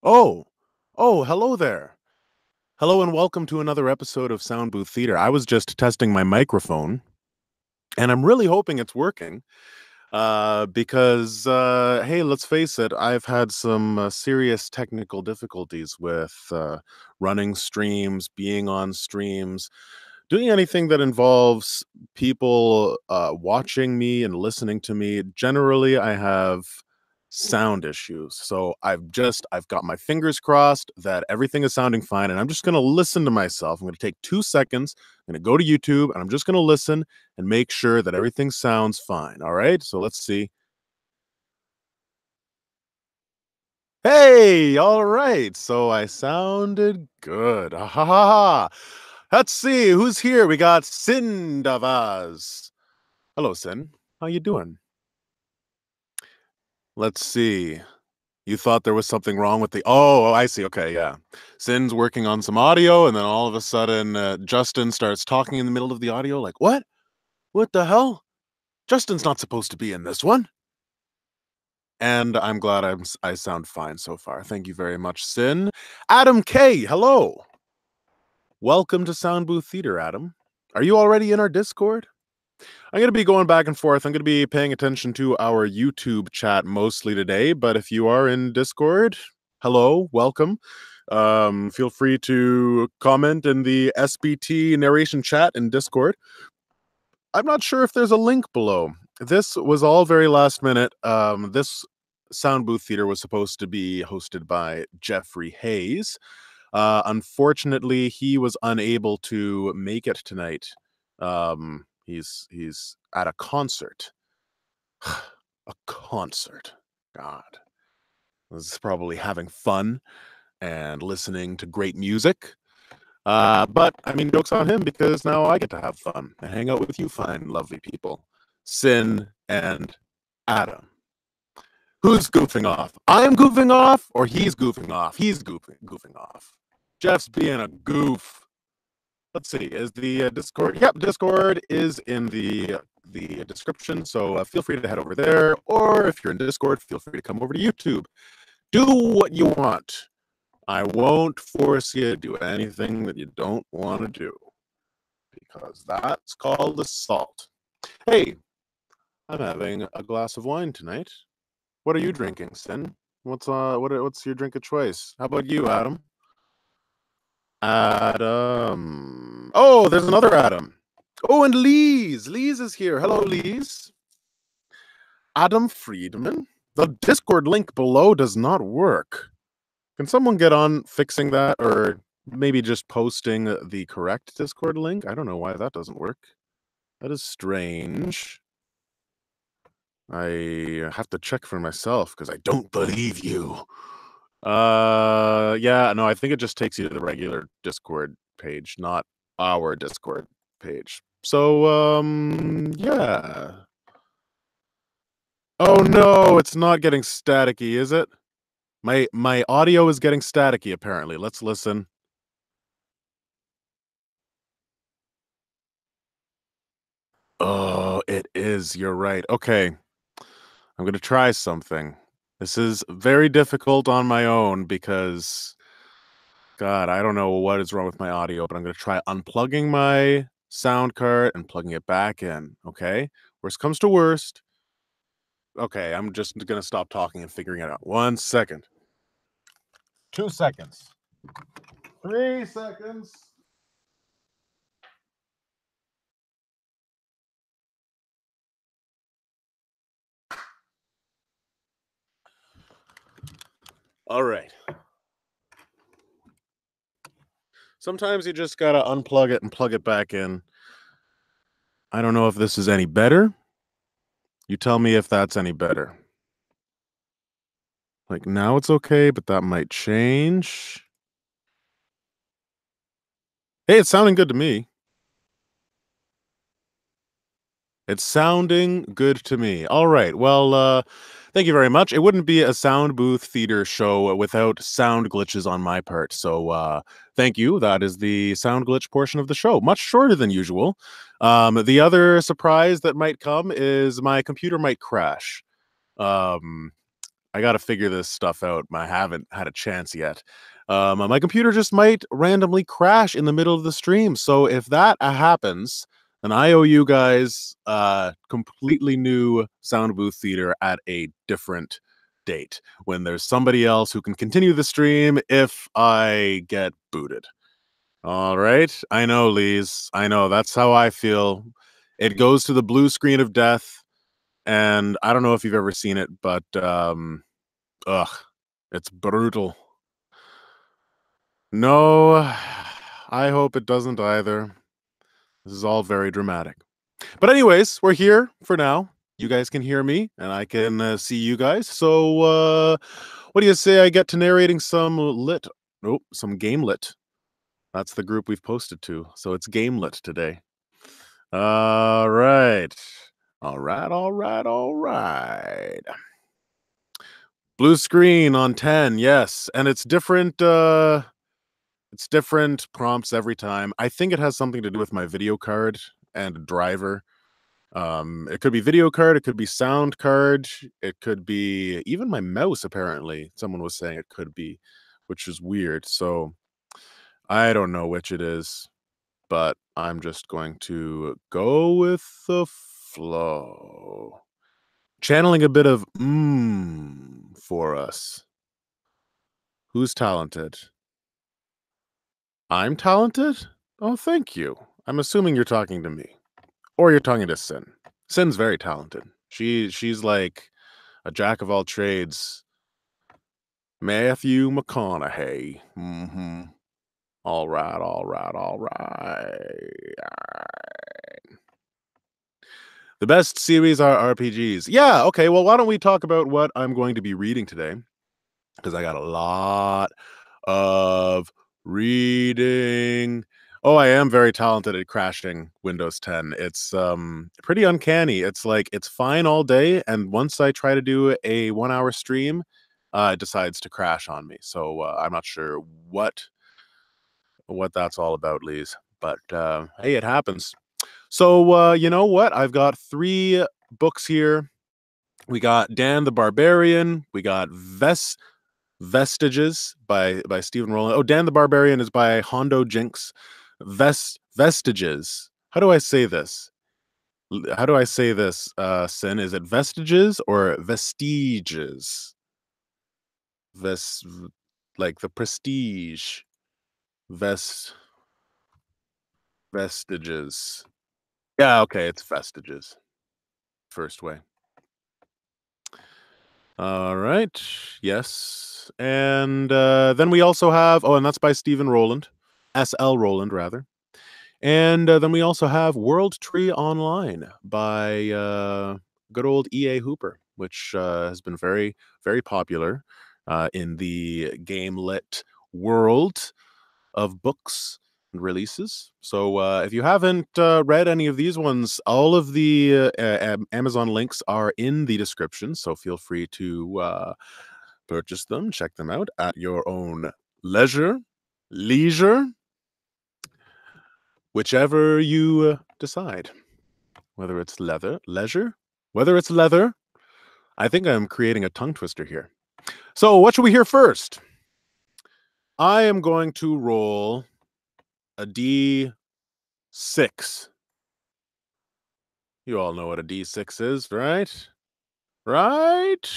Oh, oh, hello there. Hello and welcome to another episode of Sound Booth Theater. I was just testing my microphone, and I'm really hoping it's working. Because hey, let's face it, I've had some serious technical difficulties with running streams, being on streams, doing anything that involves people watching me and listening to me. Generally, I have sound issues. So I've got my fingers crossed that everything is sounding fine, and I'm just going to listen to myself. I'm going to take 2 seconds. I'm going to go to YouTube, and I'm just going to listen and make sure that everything sounds fine. All right? So let's see. Hey, all right. So I sounded good. Ha ha ha. Let's see who's here. We got Sin Davaz. Hello, Sin. How you doing? Let's see. You thought there was something wrong with the. Oh, I see. Okay, yeah. Sin's working on some audio, and then all of a sudden, Justin starts talking in the middle of the audio. Like, what? What the hell? Justin's not supposed to be in this one. And I'm glad I sound fine so far. Thank you very much, Sin. Adam K. Hello. Welcome to Sound Booth Theater, Adam. Are you already in our Discord? I'm going to be going back and forth. I'm going to be paying attention to our YouTube chat mostly today, but if you are in Discord, hello, welcome. Feel free to comment in the SBT narration chat in Discord. I'm not sure if there's a link below. This was all very last minute. This Sound Booth Theater was supposed to be hosted by Jeffrey Hayes. Unfortunately, he was unable to make it tonight. He's at a concert. A concert. God. This is probably having fun and listening to great music. But I mean, joke's on him because now I get to have fun and hang out with you fine, lovely people. Sin and Adam. Who's goofing off? I'm goofing off, or he's goofing off? He's goofing off. Jeff's being a goof. Let's see. Is the Discord? Yep, Discord is in the description. So feel free to head over there, or if you're in Discord, feel free to come over to YouTube. Do what you want. I won't force you to do anything that you don't want to do, because that's called assault. Hey, I'm having a glass of wine tonight. What are you drinking, Sin? What's your drink of choice? How about you, Adam? Adam. Oh, there's another Adam. Oh, and Lise. Lise is here. Hello, Lise. Adam Friedman. The Discord link below does not work. Can someone get on fixing that, or maybe just posting the correct Discord link? I don't know why that doesn't work. That is strange. I have to check for myself because I don't believe you. Yeah, no, I think it just takes you to the regular Discord page, not our Discord page. So, yeah. Oh no, it's not getting staticky, is it? My audio is getting staticky apparently. Let's listen. Oh, it is. You're right. Okay. I'm going to try something. This is very difficult on my own because God, I don't know what is wrong with my audio, but I'm going to try unplugging my sound card and plugging it back in, okay? Worst comes to worst. Okay, I'm just going to stop talking and figuring it out. 1 second. 2 seconds. 3 seconds. All right. Sometimes you just got to unplug it and plug it back in. I don't know if this is any better. You tell me if that's any better. Like now it's okay, but that might change. Hey, it's sounding good to me. It's sounding good to me. All right. Well, thank you very much. It wouldn't be a Sound Booth Theater show without sound glitches on my part. So thank you. That is the sound glitch portion of the show. Much shorter than usual. The other surprise that might come is my computer might crash. Um, I gotta figure this stuff out. I haven't had a chance yet. My computer just might randomly crash in the middle of the stream. So if that happens, then I owe you guys completely new sound booth theater at a different date when there's somebody else who can continue the stream if I get booted. All right. I know, Lise. I know. That's how I feel. It goes to the blue screen of death. And I don't know if you've ever seen it, but ugh, it's brutal. No, I hope it doesn't either. This is all very dramatic. But anyways, we're here for now. You guys can hear me, and I can see you guys. So, what do you say I get to narrating some lit? Nope, some game lit. That's the group we've posted to. So it's game lit today. All right. All right, all right, all right. Blue screen on 10, yes. And it's different prompts every time. I think it has something to do with my video card and driver. It could be video card, it could be sound card, it could be even my mouse, apparently. Someone was saying it could be, which is weird. So I don't know which it is, but I'm just going to go with the flow. Channeling a bit of for us. Who's talented? I'm talented? Oh, thank you. I'm assuming you're talking to me. Or you're talking to Sin. Sin's very talented. She's like a jack of all trades. Matthew McConaughey. Mm-hmm. All right, all right, all right. The best series are RPGs. Yeah, okay, well, why don't we talk about what I'm going to be reading today? Because I got a lot of reading. Oh, I am very talented at crashing Windows 10. It's pretty uncanny. It's like it's fine all day, and once I try to do a 1 hour stream, it decides to crash on me. So I'm not sure what that's all about, Lise. But hey, it happens. So you know what? I've got 3 books here. We got Dan the Barbarian. We got Vestiges by Stephen Rowland. Oh, Dan the Barbarian is by Hondo Jinx. Vestiges. How do I say this? How do I say this, Sin? Is it Vestiges or Vestiges? Ves like the prestige. Vestiges. Yeah, okay, it's Vestiges. First way. All right. Yes. And then we also have, and that's by Stephen Rowland. S.L. Rowland, rather. And then we also have World Tree Online by good old E.A. Hooper, which has been very, very popular in the game lit world of books and releases. So if you haven't read any of these ones, all of the Amazon links are in the description. So feel free to purchase them, check them out at your own leisure, whichever you decide. Whether it's leisure, whether it's leather. I think I'm creating a tongue twister here. So what should we hear first? I am going to roll a D6. You all know what a D6 is, right? Right?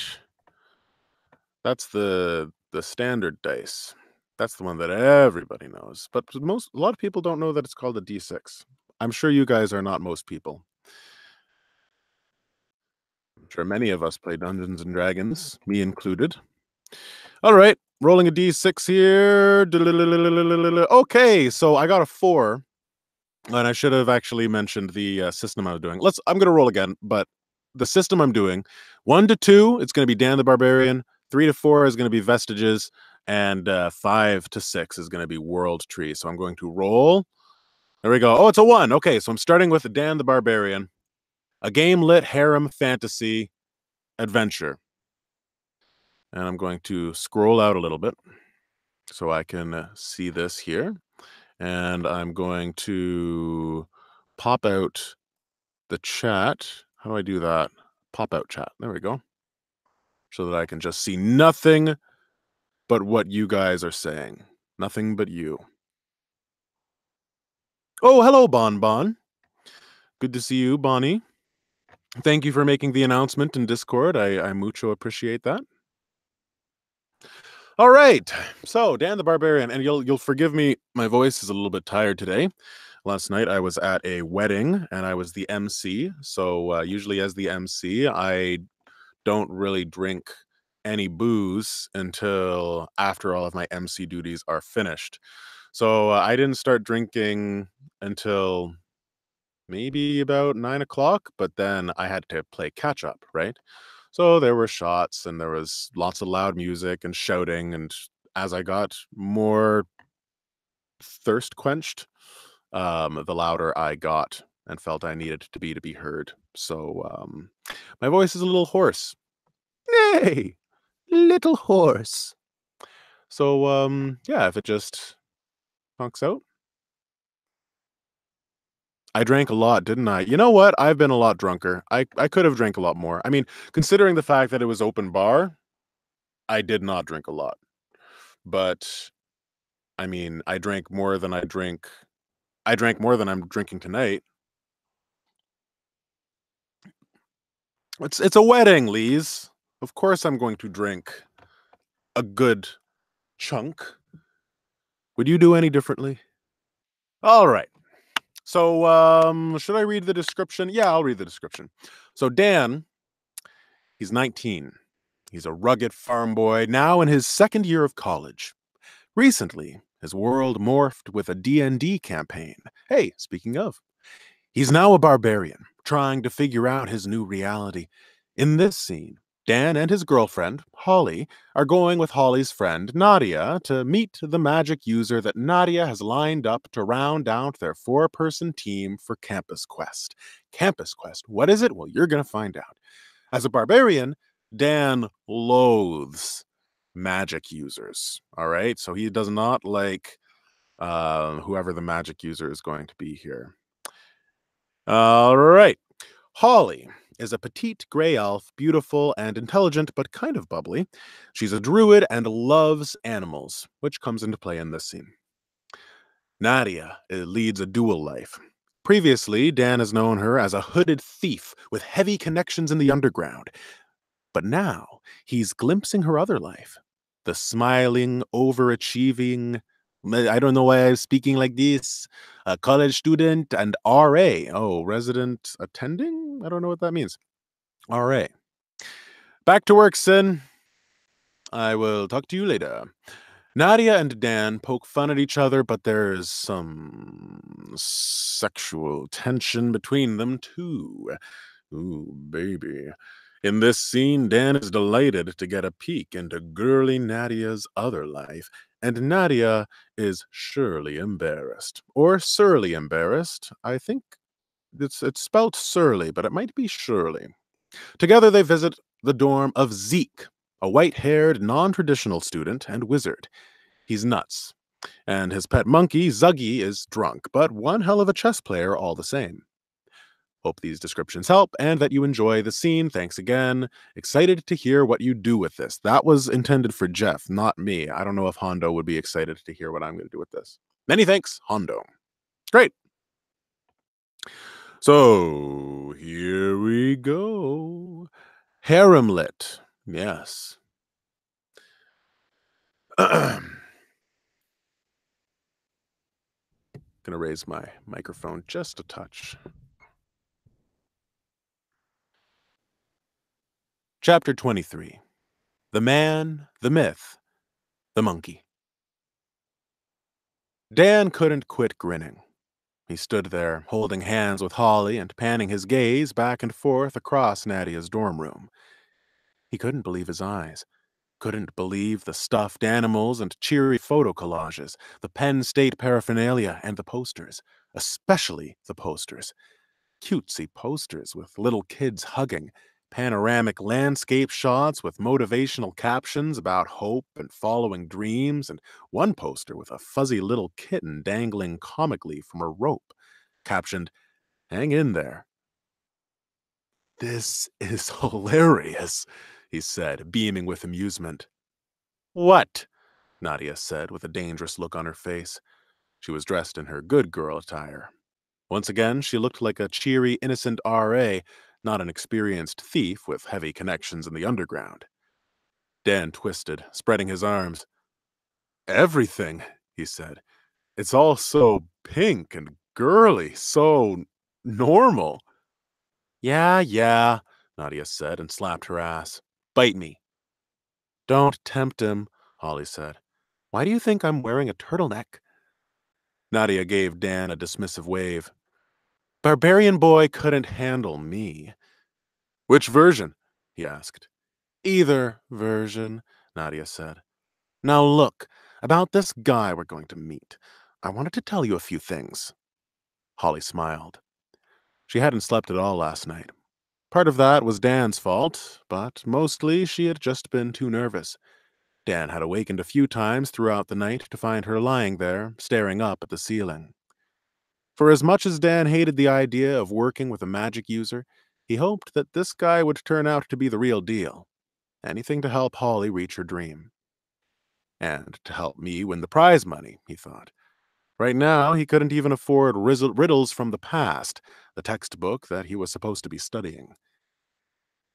That's the standard dice. That's the one that everybody knows. But a lot of people don't know that it's called a D6. I'm sure you guys are not most people. I'm sure many of us play Dungeons and Dragons, me included. All right, rolling a D6 here. Okay, so I got a 4. And I should have actually mentioned the system I was doing. I'm going to roll again, but the system I'm doing, 1 to 2, it's going to be Dan the Barbarian. 3 to 4 is going to be Vestiges, and 5 to 6 is going to be World Tree. So I'm going to roll. There we go. Oh, it's a 1. Okay, so I'm starting with Dan the Barbarian, a game lit harem fantasy adventure. And I'm going to scroll out a little bit so I can see this here. And I'm going to pop out the chat. How do I do that? Pop out chat. There we go. so that I can just see nothing but what you guys are saying. Nothing but you. Oh, hello, Bon Bon. Good to see you, Bonnie. Thank you for making the announcement in Discord. I mucho appreciate that. All right. So, Dan the Barbarian, and you'll forgive me, my voice is a little bit tired today. Last night I was at a wedding and I was the MC. So, usually as the MC, I don't really drink any booze until after all of my MC duties are finished. So, I didn't start drinking until maybe about 9 o'clock, but then I had to play catch up, right? So there were shots and there was lots of loud music and shouting. And as I got more thirst quenched, the louder I got and felt I needed to be heard. So my voice is a little hoarse. Nay, little hoarse. So yeah, if it just honks out. I drank a lot, didn't I? You know what? I've been a lot drunker. I could have drank a lot more. I mean, considering the fact that it was open bar, I did not drink a lot. But I mean, I drank more than I'm drinking tonight. It's a wedding, Lees. Of course I'm going to drink a good chunk. Would you do any differently? All right. So, should I read the description? Yeah, I'll read the description. So Dan, he's 19. He's a rugged farm boy, now in his second year of college. Recently, his world morphed with a D&D campaign. Hey, speaking of, he's now a barbarian, trying to figure out his new reality. In this scene, Dan and his girlfriend, Holly, are going with Holly's friend, Nadia, to meet the magic user that Nadia has lined up to round out their 4-person team for Campus Quest. Campus Quest, what is it? Well, you're going to find out. As a barbarian, Dan loathes magic users. All right. So he does not like whoever the magic user is going to be here. All right. Holly is a petite gray elf, beautiful and intelligent, but kind of bubbly. She's a druid and loves animals, which comes into play in this scene. Nadia leads a dual life. Previously, Dan has known her as a hooded thief with heavy connections in the underground. But now he's glimpsing her other life. The smiling, overachieving, I don't know why I'm speaking like this, a college student and RA. Oh, resident attending? I don't know what that means. RA. Back to work, Sin. I will talk to you later. Nadia and Dan poke fun at each other, but there's some sexual tension between them, too. Ooh, baby. In this scene, Dan is delighted to get a peek into girly Nadia's other life, and Nadia is surely embarrassed. Or surly embarrassed. I think it's spelt surly, but it might be surely. Together they visit the dorm of Zeke, a white-haired, non-traditional student and wizard. He's nuts. And his pet monkey, Zuggy, is drunk, but one hell of a chess player all the same. Hope these descriptions help and that you enjoy the scene. Thanks again. Excited to hear what you do with this. That was intended for Jeff, not me. I don't know if Hondo would be excited to hear what I'm going to do with this. Many thanks, Hondo. Great. So, here we go. Haremlit. Yes. Gonna raise my microphone just a touch. Chapter 23. The Man, the Myth, the Monkey. Dan couldn't quit grinning. He stood there, holding hands with Holly and panning his gaze back and forth across Nadia's dorm room. He couldn't believe his eyes. Couldn't believe the stuffed animals and cheery photo collages, the Penn State paraphernalia, and the posters. Especially the posters. Cutesy posters with little kids hugging, panoramic landscape shots with motivational captions about hope and following dreams, and one poster with a fuzzy little kitten dangling comically from a rope, captioned, "Hang in there." This is hilarious. he said, beaming with amusement. What? Nadia said, with a dangerous look on her face. She was dressed in her good girl attire. Once again, she looked like a cheery, innocent R.A., not an experienced thief with heavy connections in the underground. Dan twisted, spreading his arms. Everything, he said. It's all so pink and girly, so normal. Yeah, Nadia said and slapped her ass. Bite me. Don't tempt him, Holly said. Why do you think I'm wearing a turtleneck? Nadia gave Dan a dismissive wave. Barbarian boy couldn't handle me. Which version? He asked. Either version, Nadia said. Now look, about this guy we're going to meet. I wanted to tell you a few things. Holly smiled. She hadn't slept at all last night. Part of that was Dan's fault, but mostly she had just been too nervous. Dan had awakened a few times throughout the night to find her lying there, staring up at the ceiling. For as much as Dan hated the idea of working with a magic user, he hoped that this guy would turn out to be the real deal. Anything to help Holly reach her dream. And to help me win the prize money, he thought. Right now, he couldn't even afford Riddles from the Past, the textbook that he was supposed to be studying.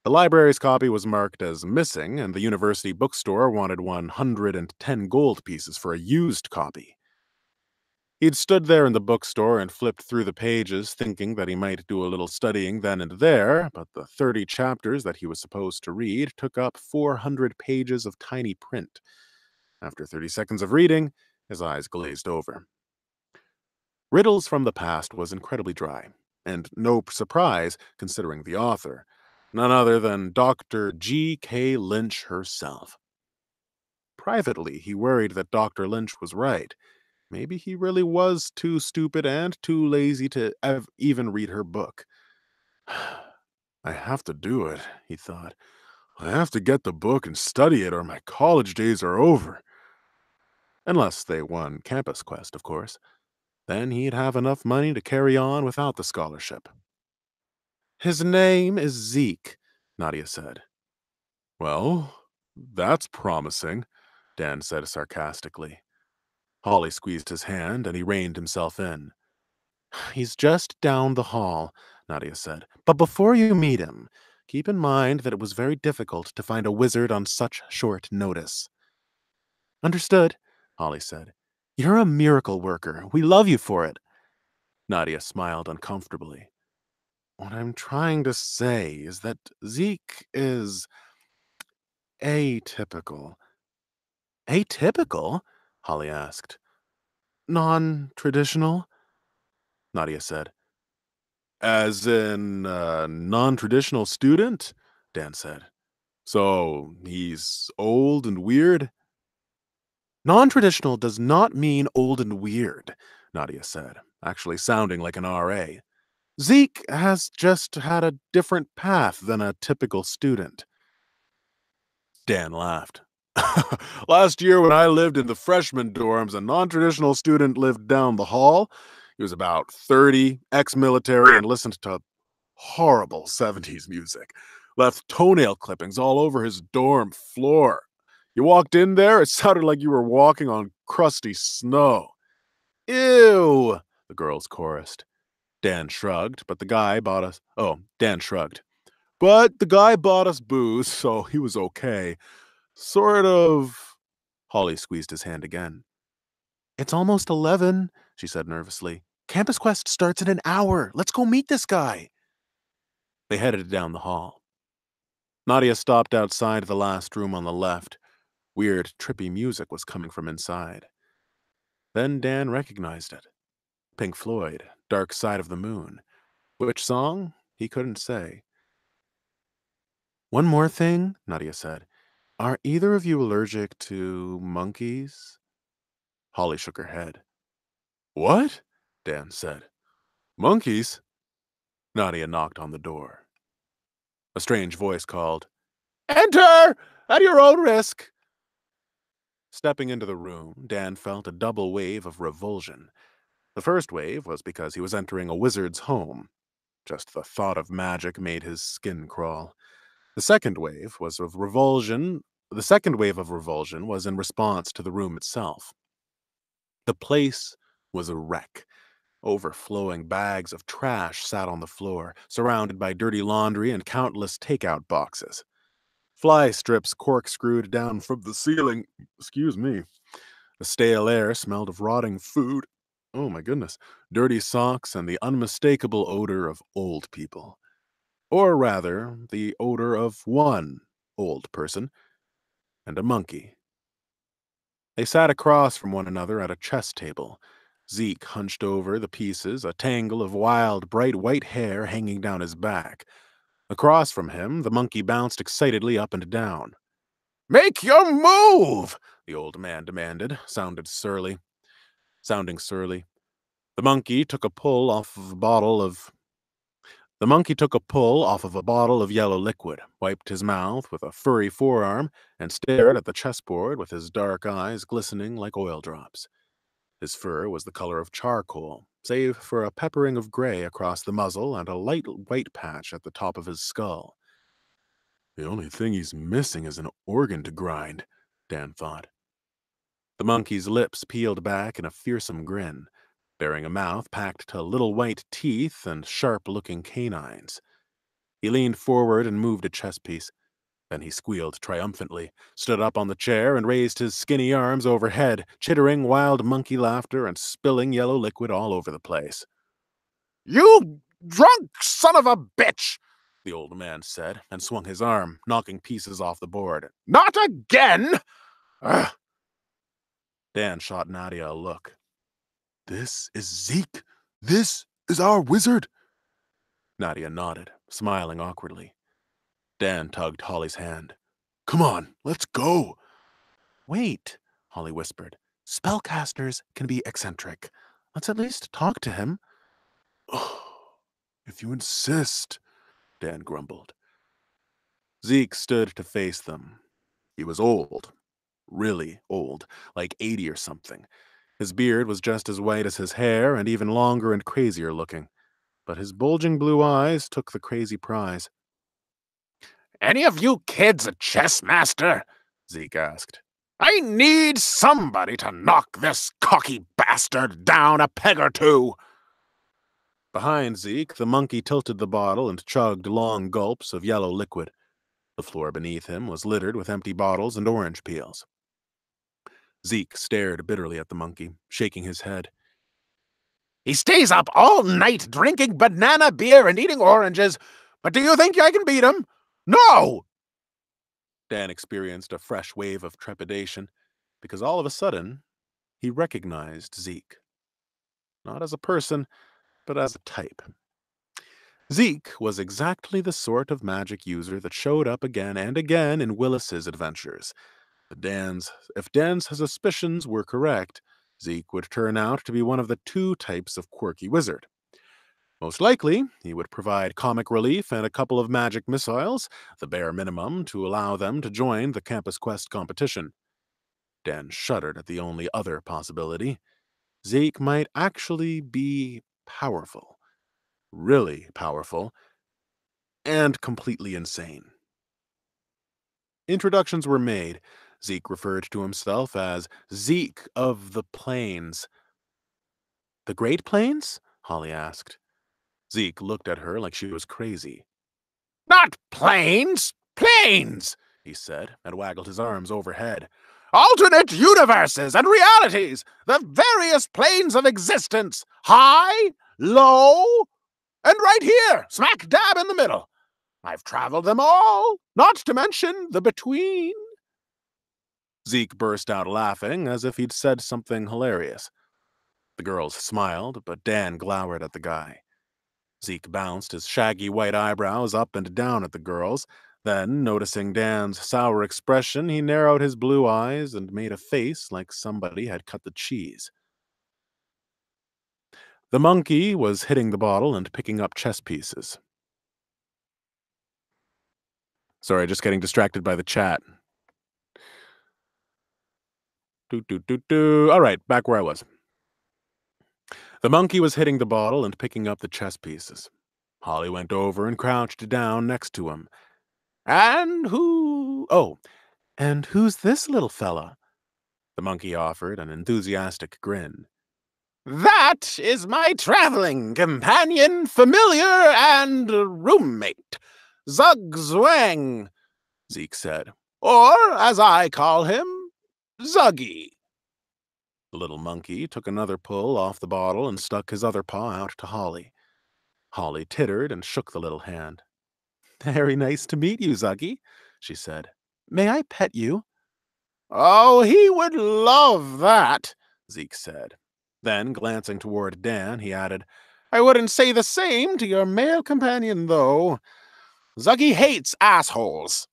The library's copy was marked as missing, and the university bookstore wanted 110 gold pieces for a used copy. He'd stood there in the bookstore and flipped through the pages, thinking that he might do a little studying then and there, but the 30 chapters that he was supposed to read took up 400 pages of tiny print. After 30 seconds of reading, his eyes glazed over. Riddles from the Past was incredibly dry, and no surprise considering the author, none other than Dr. G.K. Lynch herself. Privately, he worried that Dr. Lynch was right. Maybe he really was too stupid and too lazy to even read her book. I have to do it, he thought. I have to get the book and study it or my college days are over. Unless they won Campus Quest, of course. Then he'd have enough money to carry on without the scholarship. His name is Zeke, Nadia said. Well, that's promising, Dan said sarcastically. Holly squeezed his hand and he reined himself in. He's just down the hall, Nadia said. But before you meet him, keep in mind that it was very difficult to find a wizard on such short notice. Understood, Holly said. You're a miracle worker. We love you for it. Nadia smiled uncomfortably. What I'm trying to say is that Zeke is atypical. Atypical? Holly asked. Non-traditional? Nadia said. As in a non-traditional student? Dan said. So he's old and weird? Non-traditional does not mean old and weird, Nadia said, actually sounding like an RA. Zeke has just had a different path than a typical student. Dan laughed. Last year when I lived in the freshman dorms, a non-traditional student lived down the hall. He was about 30, ex-military, and listened to horrible 70s music. Left toenail clippings all over his dorm floor. You walked in there, it sounded like you were walking on crusty snow. Ew, the girls chorused. Dan shrugged, but the guy bought us... Oh, Dan shrugged. But the guy bought us booze, so he was okay. Sort of... Holly squeezed his hand again. It's almost 11, she said nervously. Campus Quest starts in an hour. Let's go meet this guy. They headed down the hall. Nadia stopped outside the last room on the left. Weird, trippy music was coming from inside. Then Dan recognized it. Pink Floyd, Dark Side of the Moon. Which song? He couldn't say. One more thing, Nadia said. Are either of you allergic to monkeys? Holly shook her head. What? Dan said. Monkeys? Nadia knocked on the door. A strange voice called, Enter! At your own risk! Stepping into the room, Dan felt a double wave of revulsion. The first wave was because he was entering a wizard's home. Just the thought of magic made his skin crawl. The second wave was of revulsion. The second wave of revulsion was in response to the room itself. The place was a wreck. Overflowing bags of trash sat on the floor, surrounded by dirty laundry and countless takeout boxes. Fly strips corkscrewed down from the ceiling. Excuse me. The stale air smelled of rotting food. Oh my goodness. Dirty socks and the unmistakable odor of old people. Or rather, the odor of one old person and a monkey. They sat across from one another at a chess table. Zeke hunched over the pieces, a tangle of wild, bright white hair hanging down his back. Across from him, the monkey bounced excitedly up and down. "Make your move!" the old man demanded, sounding surly. The monkey took a pull off of a bottle of yellow liquid, wiped his mouth with a furry forearm, and stared at the chessboard with his dark eyes glistening like oil drops. His fur was the color of charcoal, save for a peppering of gray across the muzzle and a light white patch at the top of his skull. The only thing he's missing is an organ to grind, Dan thought. The monkey's lips peeled back in a fearsome grin, bearing a mouth packed to little white teeth and sharp-looking canines. He leaned forward and moved a chess piece. Then he squealed triumphantly, stood up on the chair, and raised his skinny arms overhead, chittering wild monkey laughter and spilling yellow liquid all over the place. "You drunk son of a bitch!" the old man said, and swung his arm, knocking pieces off the board. "Not again!" Ugh. Dan shot Nadia a look. "This is Zeke. This is our wizard." Nadia nodded, smiling awkwardly. Dan tugged Holly's hand. "Come on, let's go." "Wait," Holly whispered. "Spellcasters can be eccentric. Let's at least talk to him." "Oh, if you insist," Dan grumbled. Zeke stood to face them. He was old. Really old, like 80 or something. His beard was just as white as his hair and even longer and crazier looking. But his bulging blue eyes took the crazy prize. "Any of you kids a chess master?" Zeke asked. "I need somebody to knock this cocky bastard down a peg or two." Behind Zeke, the monkey tilted the bottle and chugged long gulps of yellow liquid. The floor beneath him was littered with empty bottles and orange peels. Zeke stared bitterly at the monkey, shaking his head. "He stays up all night drinking banana beer and eating oranges, but do you think I can beat him? No!" Dan experienced a fresh wave of trepidation, because all of a sudden, he recognized Zeke. Not as a person, but as a type. Zeke was exactly the sort of magic user that showed up again and again in Willis's adventures. If Dan's suspicions were correct, Zeke would turn out to be one of the two types of quirky wizard. Most likely, he would provide comic relief and a couple of magic missiles, the bare minimum to allow them to join the Campus Quest competition. Dan shuddered at the only other possibility. Zeke might actually be powerful. Really powerful. And completely insane. Introductions were made. Zeke referred to himself as Zeke of the Plains. "The Great Plains?" Holly asked. Zeke looked at her like she was crazy. "Not planes! Planes!" he said, and waggled his arms overhead. "Alternate universes and realities! The various planes of existence! High, low, and right here, smack dab in the middle. I've traveled them all, not to mention the between." Zeke burst out laughing as if he'd said something hilarious. The girls smiled, but Dan glowered at the guy. Zeke bounced his shaggy white eyebrows up and down at the girls. Then, noticing Dan's sour expression, he narrowed his blue eyes and made a face like somebody had cut the cheese. The monkey was hitting the bottle and picking up chess pieces. Sorry, just getting distracted by the chat. All right, back where I was. The monkey was hitting the bottle and picking up the chess pieces. Holly went over and crouched down next to him. And who's this little fella? The monkey offered an enthusiastic grin. That is my traveling companion, familiar, and roommate, Zug Zwang, Zeke said. Or, as I call him, Zuggy. The little monkey took another pull off the bottle and stuck his other paw out to Holly. Holly tittered and shook the little hand. Very nice to meet you, Zuggy, she said. May I pet you? Oh, he would love that, Zeke said. Then, glancing toward Dan, he added, I wouldn't say the same to your male companion, though. Zuggy hates assholes.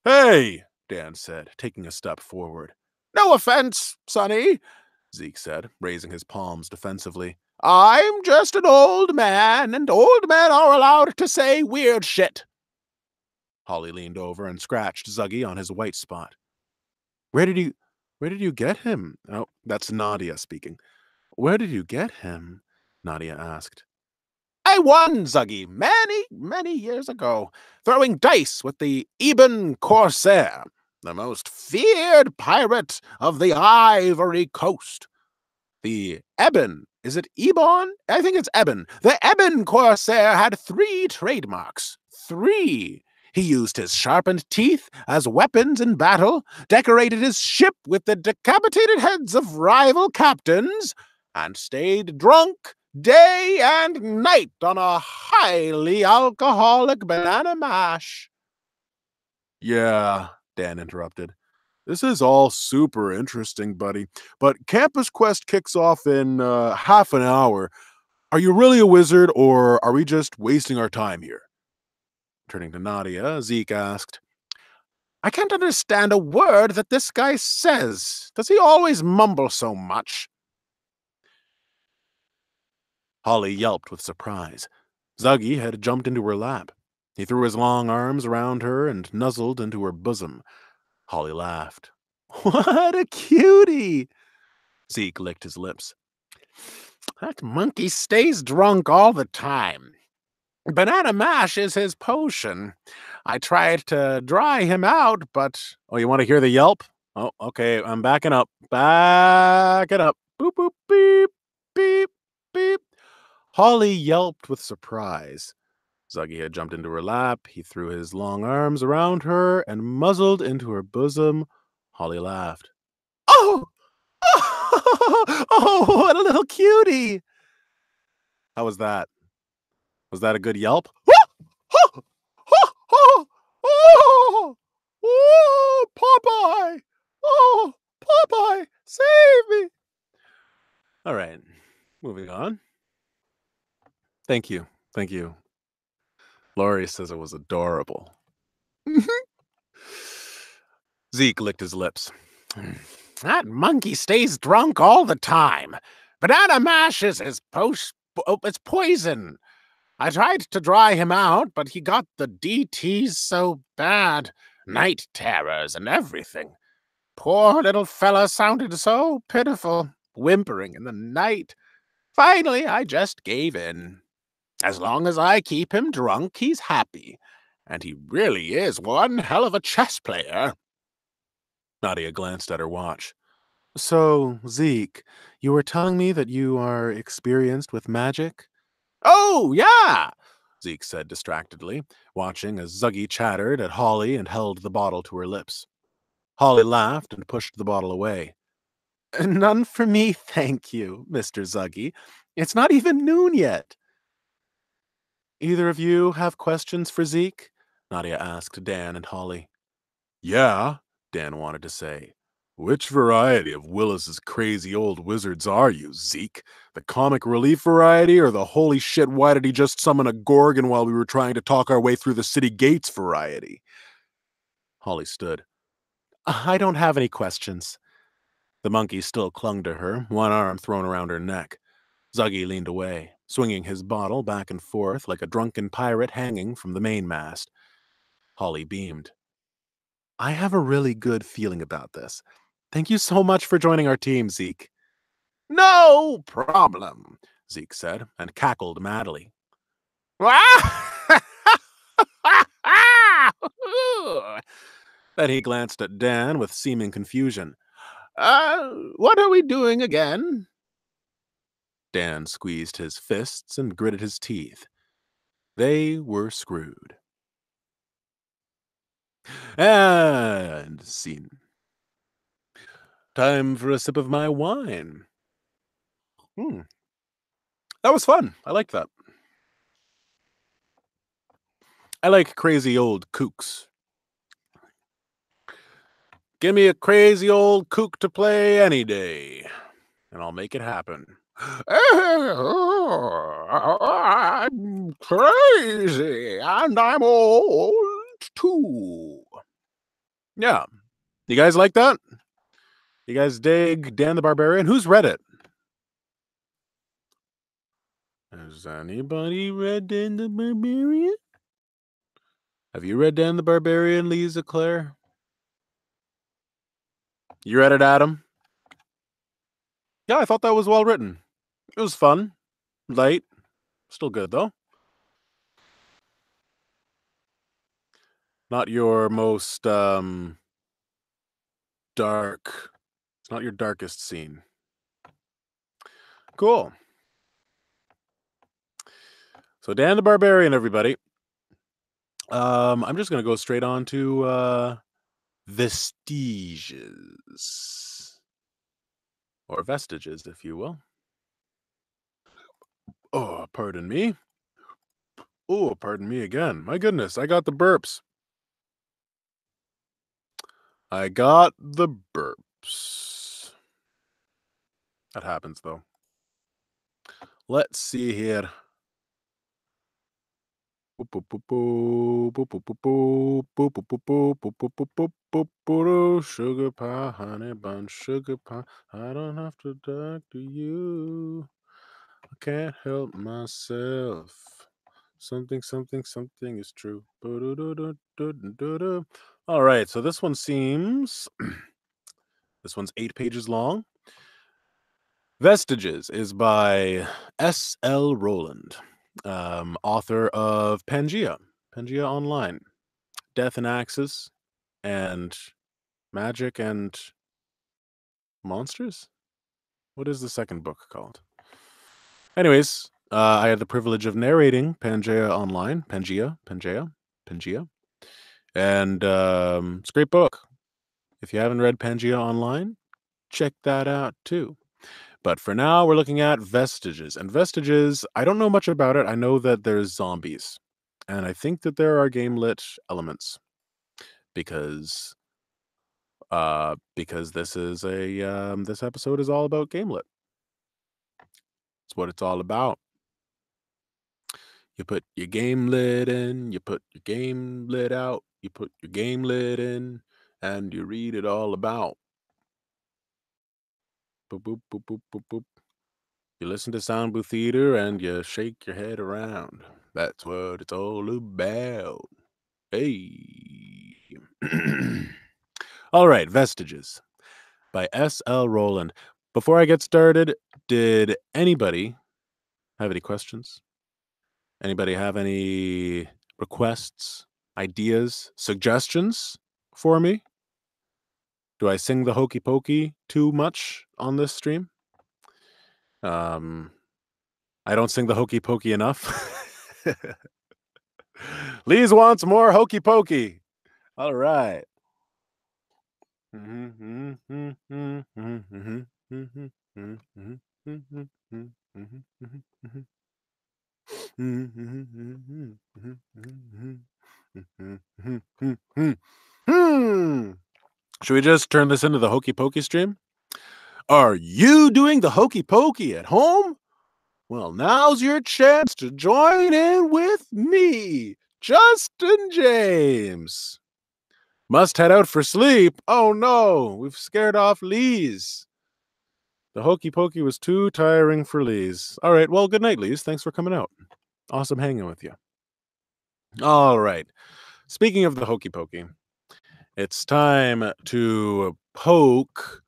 Hey, Dan said, taking a step forward. No offense, Sonny, Zeke said, raising his palms defensively. I'm just an old man, and old men are allowed to say weird shit. Holly leaned over and scratched Zuggy on his white spot. Where did you get him? Oh, that's Nadia speaking. Where did you get him? Nadia asked. I won Zuggy many years ago, throwing dice with the Ebon Corsair, the most feared pirate of the Ivory Coast. The Ebon, is it Ebon? I think it's Ebon. The Ebon Corsair had 3 trademarks. 3. He used his sharpened teeth as weapons in battle, decorated his ship with the decapitated heads of rival captains, and stayed drunk day and night on a highly alcoholic banana mash. Yeah, Dan interrupted. This is all super interesting, buddy, but Campus Quest kicks off in half an hour. Are you really a wizard, or are we just wasting our time here? Turning to Nadia, Zeke asked, I can't understand a word that this guy says. Does he always mumble so much? Holly yelped with surprise. Zuggy had jumped into her lap. He threw his long arms around her and nuzzled into her bosom. Holly laughed. What a cutie! Zeke licked his lips. That monkey stays drunk all the time. Banana mash is his potion. I tried to dry him out, but... Oh, you want to hear the yelp? Oh, okay, I'm backing up. Back it up. Boop, boop, beep, beep, beep. Holly yelped with surprise. Zuggy had jumped into her lap. He threw his long arms around her and muzzled into her bosom. Holly laughed. Oh! Oh, what a little cutie! How was that? Was that a good yelp? Oh, Popeye! Oh, Popeye, save me! All right, moving on. Thank you. Laurie says it was adorable. Zeke licked his lips. That monkey stays drunk all the time. Banana mash is his it's poison. I tried to dry him out, but he got the DTs so bad. Night terrors and everything. Poor little fella sounded so pitiful, whimpering in the night. Finally, I just gave in. As long as I keep him drunk, he's happy. And he really is one hell of a chess player. Nadia glanced at her watch. So, Zeke, you were telling me that you are experienced with magic? Oh, yeah, Zeke said distractedly, watching as Zuggy chattered at Holly and held the bottle to her lips. Holly laughed and pushed the bottle away. None for me, thank you, Mr. Zuggy. It's not even noon yet. Either of you have questions for Zeke? Nadia asked Dan and Holly. Yeah, Dan wanted to say. Which variety of Willis's crazy old wizards are you, Zeke? The comic relief variety or the holy shit why did he just summon a Gorgon while we were trying to talk our way through the city gates variety? Holly stood. I don't have any questions. The monkey still clung to her, one arm thrown around her neck. Zuggy leaned away, swinging his bottle back and forth like a drunken pirate hanging from the mainmast. Holly beamed. I have a really good feeling about this. Thank you so much for joining our team, Zeke. No problem, Zeke said, and cackled madly. Then he glanced at Dan with seeming confusion. What are we doing again? Dan squeezed his fists and gritted his teeth. They were screwed. And scene. Time for a sip of my wine. That was fun. I like that. I like crazy old kooks. Give me a crazy old kook to play any day, and I'll make it happen. I'm crazy, and I'm old too. Yeah. You guys like that? You guys dig Dan the Barbarian? Who's read it? Has anybody read Dan the Barbarian? Have you read Dan the Barbarian, Lisa Claire? You read it, Adam? Yeah, I thought that was well written. It was fun. Light. Still good, though. Not your most, dark. It's not your darkest scene. Cool. So Dan the Barbarian, everybody. I'm just going to go straight on to Vestiges. Or Vestiges, if you will. Oh, pardon me. Oh, pardon me again. My goodness, I got the burps. I got the burps. That happens, though. Let's see here. Sugar pie, honey bun, sugar pie. I don't have to talk to you. I can't help myself. Something is true. All right, so this one seems. This one's 8 pages long. Vestiges is by S.L. Rowland, author of Pangea Online, Death and Axes, and Magic and Monsters? What is the second book called? Anyways, I had the privilege of narrating Pangea Online, Pangea, and it's a great book. If you haven't read Pangea Online, check that out too. But for now, we're looking at Vestiges. And Vestiges, I don't know much about it. I know that there's zombies. And I think that there are game-lit elements. Because this is a this episode is all about game-lit. It's what it's all about. You put your game lid in, you put your game lid out, you put your game lid in, and you read it all about. Boop, boop, boop, boop, boop, boop. You listen to Sound Booth Theater and you shake your head around. That's what it's all about. Hey. All right, Vestiges by S.L. Rowland. Before I get started, did anybody have any questions? Anybody have any requests, ideas, suggestions for me? Do I sing the hokey pokey too much on this stream? I don't sing the hokey pokey enough. Lise wants more hokey pokey. All right. Should we just turn this into the hokey pokey stream? Are you doing the hokey pokey at home? Well, now's your chance to join in with me, Justin James. Must head out for sleep. Oh no, we've scared off Lise. The hokey pokey was too tiring for Lise. All right, well, good night, Lise. Thanks for coming out. Awesome hanging with you. All right. Speaking of the hokey pokey, it's time to poke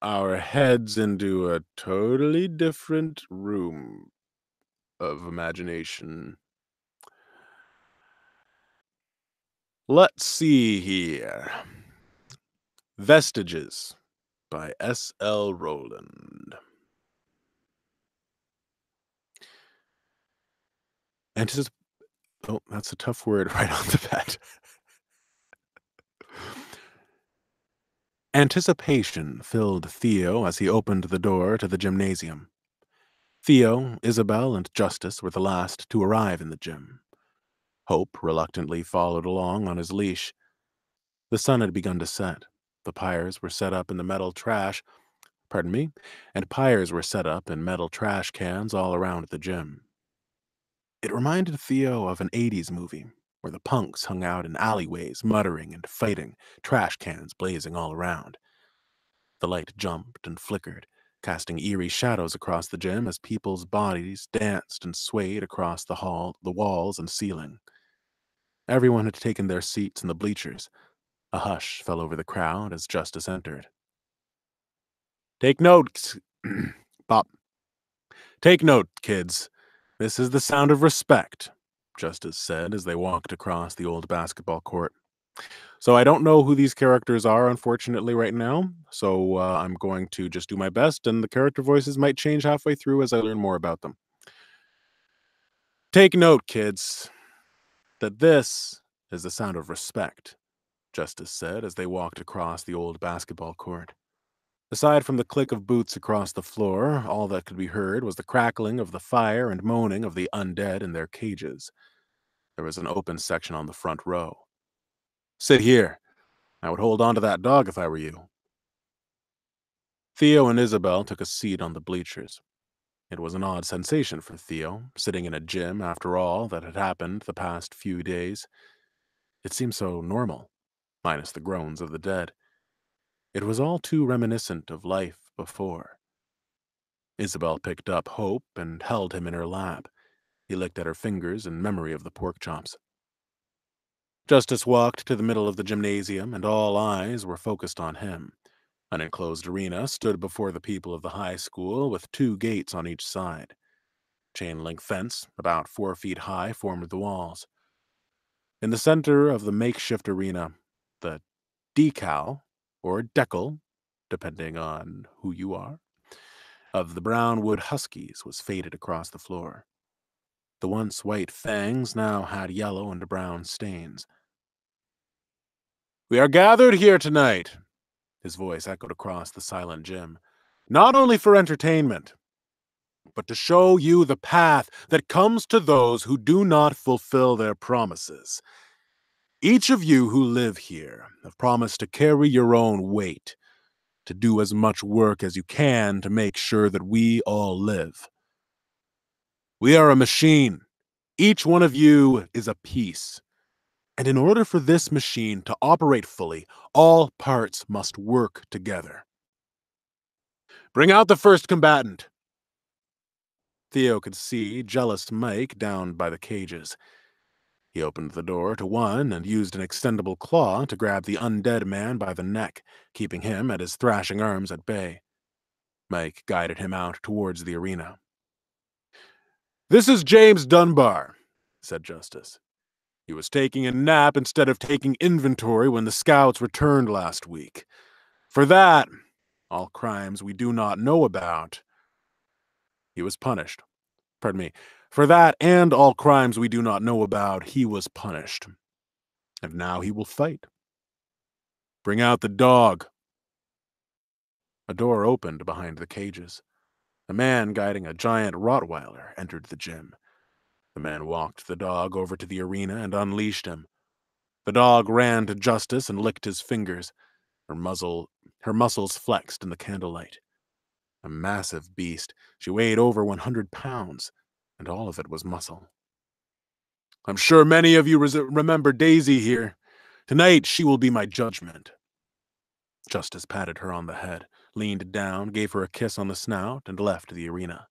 our heads into a totally different room of imagination. Let's see here. Vestiges by S.L. Rowland. Antici- oh, that's a tough word right off the bat. Anticipation filled Theo as he opened the door to the gymnasium. Theo, Isabel, and Justice were the last to arrive in the gym. Hope reluctantly followed along on his leash. The sun had begun to set. The pyres were set up in the metal trash, pardon me, and pyres were set up in metal trash cans all around the gym. It reminded Theo of an 80s movie, where the punks hung out in alleyways, muttering and fighting, trash cans blazing all around. The light jumped and flickered, casting eerie shadows across the gym as people's bodies danced and swayed across the hall, the walls and ceiling. Everyone had taken their seats in the bleachers. A hush fell over the crowd as Justice entered. Take note, Pop. Take note, kids. This is the sound of respect, Justice said as they walked across the old basketball court. So I don't know who these characters are, unfortunately, right now. So I'm going to just do my best, and the character voices might change halfway through as I learn more about them. Take note, kids, that this is the sound of respect, Justice said as they walked across the old basketball court. Aside from the click of boots across the floor, all that could be heard was the crackling of the fire and moaning of the undead in their cages. There was an open section on the front row. Sit here. I would hold on to that dog if I were you. Theo and Isabel took a seat on the bleachers. It was an odd sensation for Theo, sitting in a gym after all that had happened the past few days. It seemed so normal, minus the groans of the dead. It was all too reminiscent of life before. Isabel picked up Hope and held him in her lap. He licked at her fingers in memory of the pork chops. Justice walked to the middle of the gymnasium, and all eyes were focused on him. An enclosed arena stood before the people of the high school with 2 gates on each side. Chain-link fence, about 4 feet high, formed the walls. In the center of the makeshift arena, the decal, or decal, depending on who you are, of the brown wood huskies was faded across the floor. The once white fangs now had yellow and brown stains. We are gathered here tonight, his voice echoed across the silent gym, not only for entertainment, but to show you the path that comes to those who do not fulfill their promises. Each of you who live here have promised to carry your own weight, to do as much work as you can to make sure that we all live. We are a machine. Each one of you is a piece. And in order for this machine to operate fully, all parts must work together. Bring out the first combatant. Theo could see jealous Mike down by the cages. He opened the door to one and used an extendable claw to grab the undead man by the neck, keeping him at his thrashing arms at bay. Mike guided him out towards the arena. This is James Dunbar, said Justice. He was taking a nap instead of taking inventory when the scouts returned last week. For that, all crimes we do not know about, he was punished. Pardon me. For that and all crimes we do not know about, he was punished. And now he will fight. Bring out the dog. A door opened behind the cages. A man guiding a giant Rottweiler entered the gym. The man walked the dog over to the arena and unleashed him. The dog ran to Justice and licked his fingers. Her muscles flexed in the candlelight. A massive beast, she weighed over 100 pounds, and all of it was muscle. I'm sure many of you remember Daisy here. Tonight she will be my judgment. Justice patted her on the head, leaned down, gave her a kiss on the snout, and left the arena.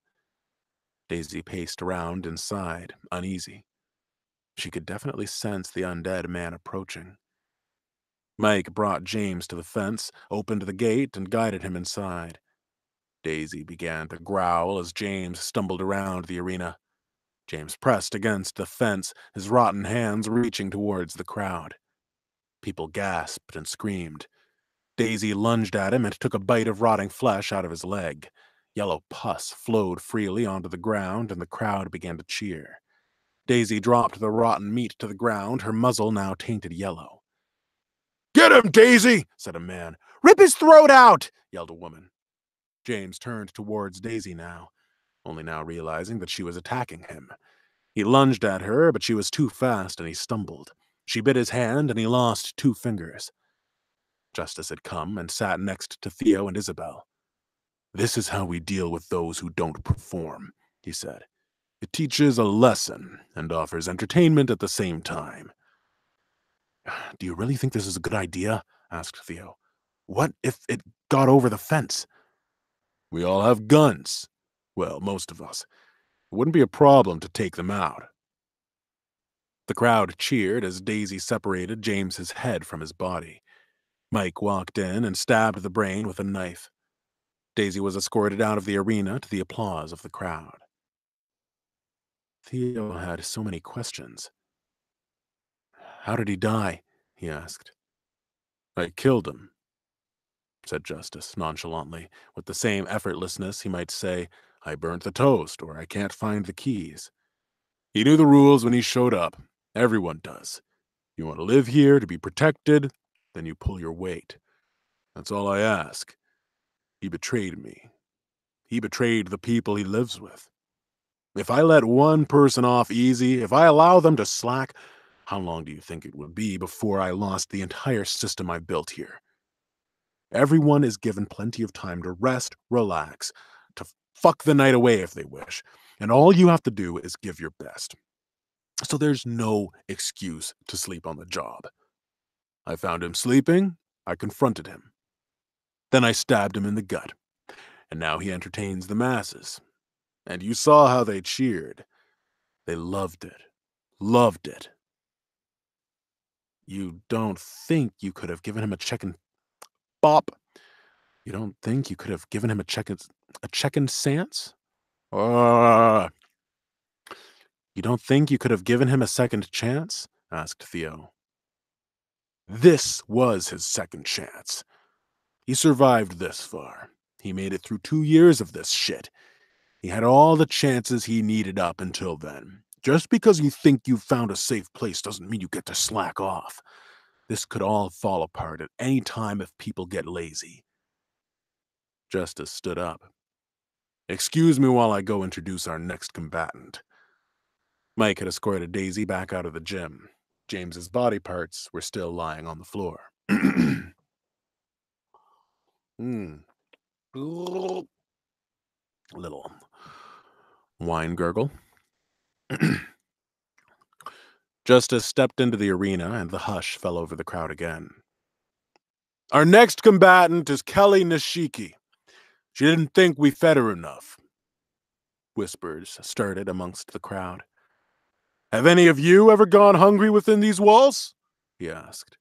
Daisy paced around inside, uneasy. She could definitely sense the undead man approaching. Mike brought James to the fence, opened the gate, and guided him inside. Daisy began to growl as James stumbled around the arena. James pressed against the fence, his rotten hands reaching towards the crowd. People gasped and screamed. Daisy lunged at him and took a bite of rotting flesh out of his leg. Yellow pus flowed freely onto the ground, and the crowd began to cheer. Daisy dropped the rotten meat to the ground, her muzzle now tainted yellow. "Get him, Daisy!" said a man. "Rip his throat out!" yelled a woman. James turned towards Daisy now, only now realizing that she was attacking him. He lunged at her, but she was too fast and he stumbled. She bit his hand and he lost 2 fingers. Justice had come and sat next to Theo and Isabel. "This is how we deal with those who don't perform," he said. "It teaches a lesson and offers entertainment at the same time." "Do you really think this is a good idea?" asked Theo. "What if it got over the fence?" "We all have guns. Well, most of us. It wouldn't be a problem to take them out." The crowd cheered as Daisy separated James's head from his body. Mike walked in and stabbed the brain with a knife. Daisy was escorted out of the arena to the applause of the crowd. Theo had so many questions. "How did he die?" he asked. "I killed him," said Justice nonchalantly, with the same effortlessness he might say, "I burnt the toast," or "I can't find the keys." He knew the rules when he showed up. Everyone does. You want to live here, to be protected, then you pull your weight. That's all I ask. He betrayed me. He betrayed the people he lives with. If I let one person off easy, if I allow them to slack, how long do you think it would be before I lost the entire system I built here? Everyone is given plenty of time to rest, relax, to fuck the night away if they wish, and all you have to do is give your best. So there's no excuse to sleep on the job. I found him sleeping, I confronted him. Then I stabbed him in the gut, and now he entertains the masses. And you saw how they cheered. They loved it. Loved it. You don't think you could have given him a check and bop? You don't think you could have given him a check and Sance? Uh, you don't think you could have given him a second chance? Asked Theo. This was his second chance. He survived this far. He made it through 2 years of this shit. He had all the chances he needed up until then. Just because you think you've found a safe place doesn't mean you get to slack off. This could all fall apart at any time if people get lazy. Justice stood up. "Excuse me while I go introduce our next combatant." Mike had escorted Daisy back out of the gym. James's body parts were still lying on the floor. Little wine gurgle. Justice stepped into the arena, and the hush fell over the crowd again. "Our next combatant is Kelly Nishiki. She didn't think we fed her enough." Whispers started amongst the crowd. "Have any of you ever gone hungry within these walls?" he asked.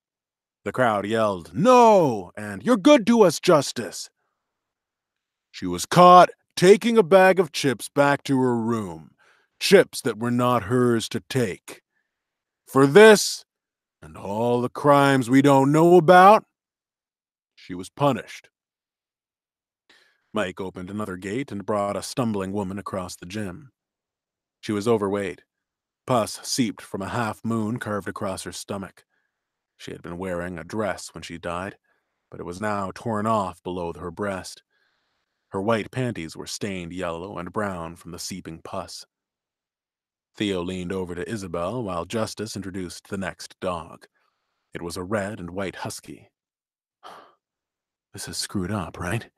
The crowd yelled, "No!" and "You're good to us, Justice." "She was caught taking a bag of chips back to her room. Chips that were not hers to take. For this, and all the crimes we don't know about, she was punished." Mike opened another gate and brought a stumbling woman across the gym. She was overweight. Pus seeped from a half moon carved across her stomach. She had been wearing a dress when she died, but it was now torn off below her breast. Her white panties were stained yellow and brown from the seeping pus. Theo leaned over to Isabel while Justice introduced the next dog. It was a red and white husky. "This is screwed up, right?"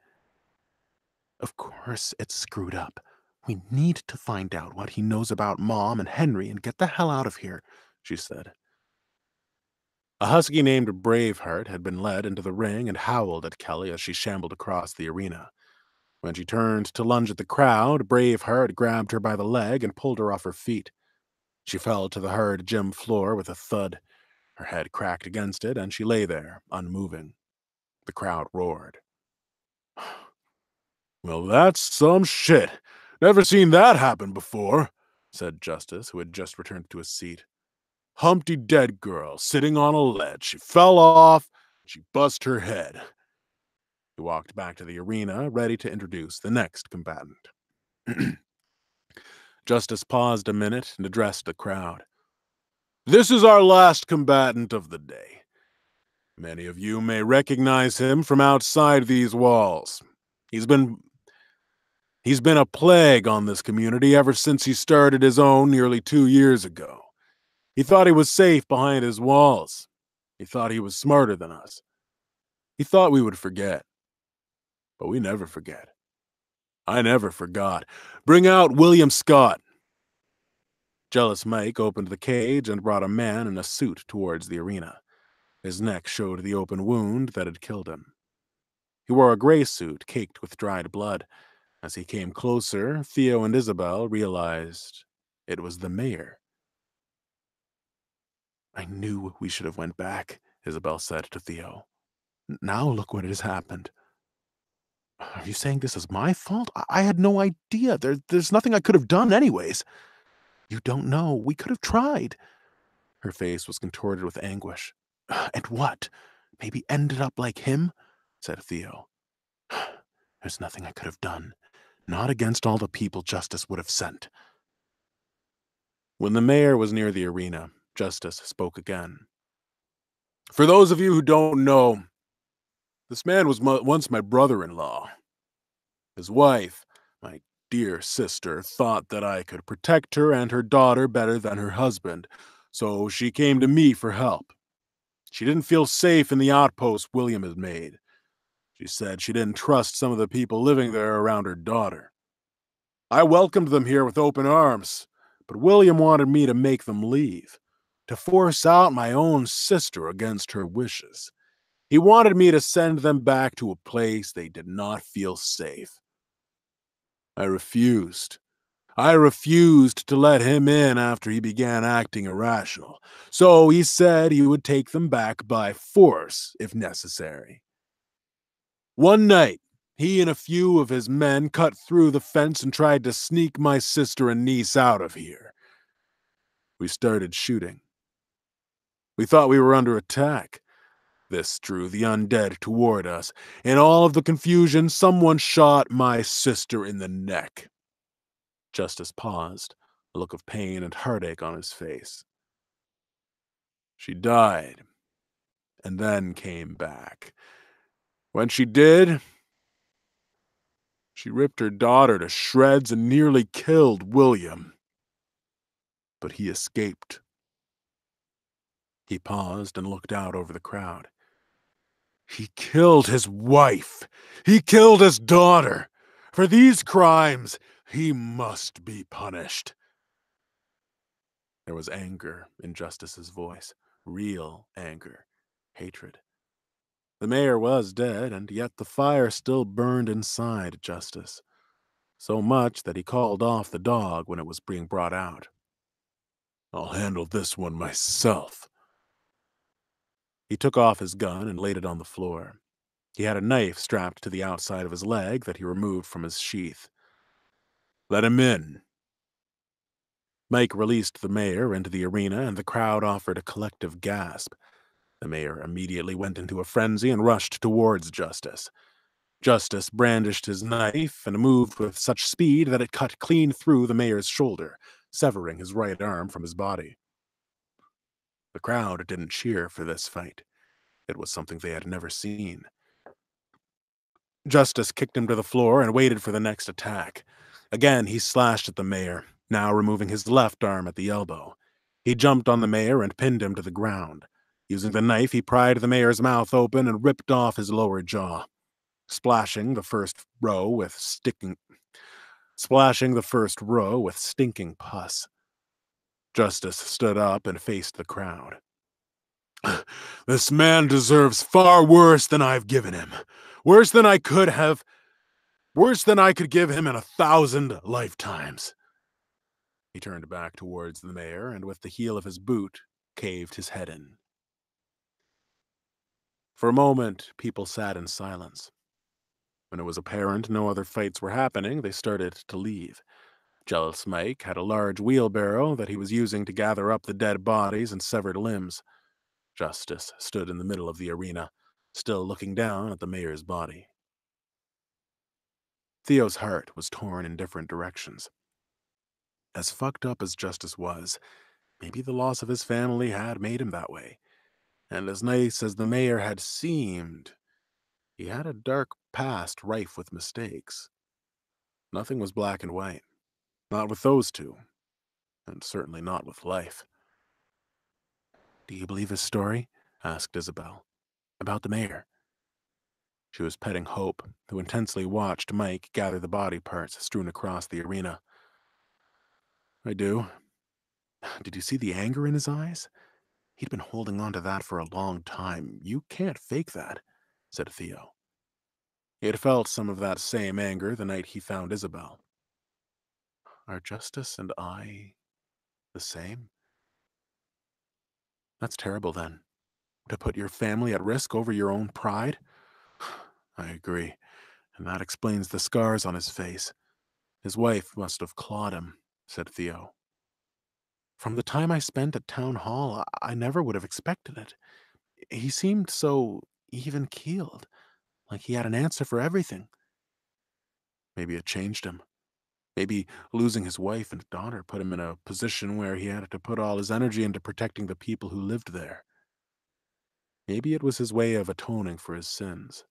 "Of course it's screwed up. We need to find out what he knows about Mom and Henry and get the hell out of here," she said. A husky named Braveheart had been led into the ring and howled at Kelly as she shambled across the arena. When she turned to lunge at the crowd, Braveheart grabbed her by the leg and pulled her off her feet. She fell to the hard gym floor with a thud. Her head cracked against it, and she lay there, unmoving. The crowd roared. "Well, that's some shit. Never seen that happen before," said Justice, who had just returned to his seat. Humpty dead girl, sitting on a ledge. She fell off, she bust her head. He walked back to the arena, ready to introduce the next combatant. Justice paused a minute and addressed the crowd. This is our last combatant of the day. Many of you may recognize him from outside these walls. He's been a plague on this community ever since he started his own nearly 2 years ago. He thought he was safe behind his walls. He thought he was smarter than us. He thought we would forget. But we never forget. I never forgot. Bring out William Scott. Jealous Mike opened the cage and brought a man in a suit towards the arena. His neck showed the open wound that had killed him. He wore a gray suit caked with dried blood. As he came closer, Theo and Isabel realized it was the mayor. I knew we should have went back, Isabel said to Theo. Now look what has happened. Are you saying this is my fault? I had no idea. There's nothing I could have done anyways. You don't know. We could have tried. Her face was contorted with anguish. And what? Maybe ended up like him? Said Theo. There's nothing I could have done. Not against all the people Justice would have sent. When the mayor was near the arena, Justice spoke again. For those of you who don't know, this man was once my brother-in-law. His wife, my dear sister, thought that I could protect her and her daughter better than her husband, so she came to me for help. She didn't feel safe in the outpost William had made. She said she didn't trust some of the people living there around her daughter. I welcomed them here with open arms, but William wanted me to make them leave, to force out my own sister against her wishes. He wanted me to send them back to a place they did not feel safe. I refused. I refused to let him in after he began acting irrational, so he said he would take them back by force if necessary. One night, he and a few of his men cut through the fence and tried to sneak my sister and niece out of here. We started shooting. We thought we were under attack. This drew the undead toward us. In all of the confusion, someone shot my sister in the neck. Justice paused, a look of pain and heartache on his face. She died, and then came back. When she did, she ripped her daughter to shreds and nearly killed William. But he escaped. He paused and looked out over the crowd. He killed his wife. He killed his daughter. For these crimes, he must be punished. There was anger in Justice's voice, real anger, hatred. The mayor was dead, and yet the fire still burned inside Justice, so much that he called off the dog when it was being brought out. I'll handle this one myself. He took off his gun and laid it on the floor. He had a knife strapped to the outside of his leg that he removed from his sheath. Let him in. Mike released the mayor into the arena, and the crowd offered a collective gasp. The mayor immediately went into a frenzy and rushed towards Justice. Justice brandished his knife and moved with such speed that it cut clean through the mayor's shoulder, severing his right arm from his body. The crowd didn't cheer for this fight. It was something they had never seen. Justice kicked him to the floor and waited for the next attack. Again, he slashed at the mayor, now removing his left arm at the elbow. He jumped on the mayor and pinned him to the ground. Using the knife, he pried the mayor's mouth open and ripped off his lower jaw, splashing the first row with stinking pus. Justice stood up and faced the crowd. This man deserves far worse than I've given him. Worse than I could give him in 1,000 lifetimes. He turned back towards the mayor and with the heel of his boot, caved his head in. For a moment, people sat in silence. When it was apparent no other fights were happening, they started to leave. Jealous Mike had a large wheelbarrow that he was using to gather up the dead bodies and severed limbs. Justice stood in the middle of the arena, still looking down at the mayor's body. Theo's heart was torn in different directions. As fucked up as Justice was, maybe the loss of his family had made him that way. And as nice as the mayor had seemed, he had a dark past rife with mistakes. Nothing was black and white. Not with those two, and certainly not with life. "Do you believe his story?" asked Isabel. "About the mayor?" She was petting Hope, who intensely watched Mike gather the body parts strewn across the arena. "I do. Did you see the anger in his eyes? He'd been holding on to that for a long time. You can't fake that," said Theo. He had felt some of that same anger the night he found Isabel. "Are Justice and I the same? That's terrible, then. To put your family at risk over your own pride?" "I agree, and that explains the scars on his face. His wife must have clawed him," said Theo. "From the time I spent at Town Hall, I never would have expected it. He seemed so even-keeled, like he had an answer for everything." "Maybe it changed him. Maybe losing his wife and daughter put him in a position where he had to put all his energy into protecting the people who lived there. Maybe it was his way of atoning for his sins.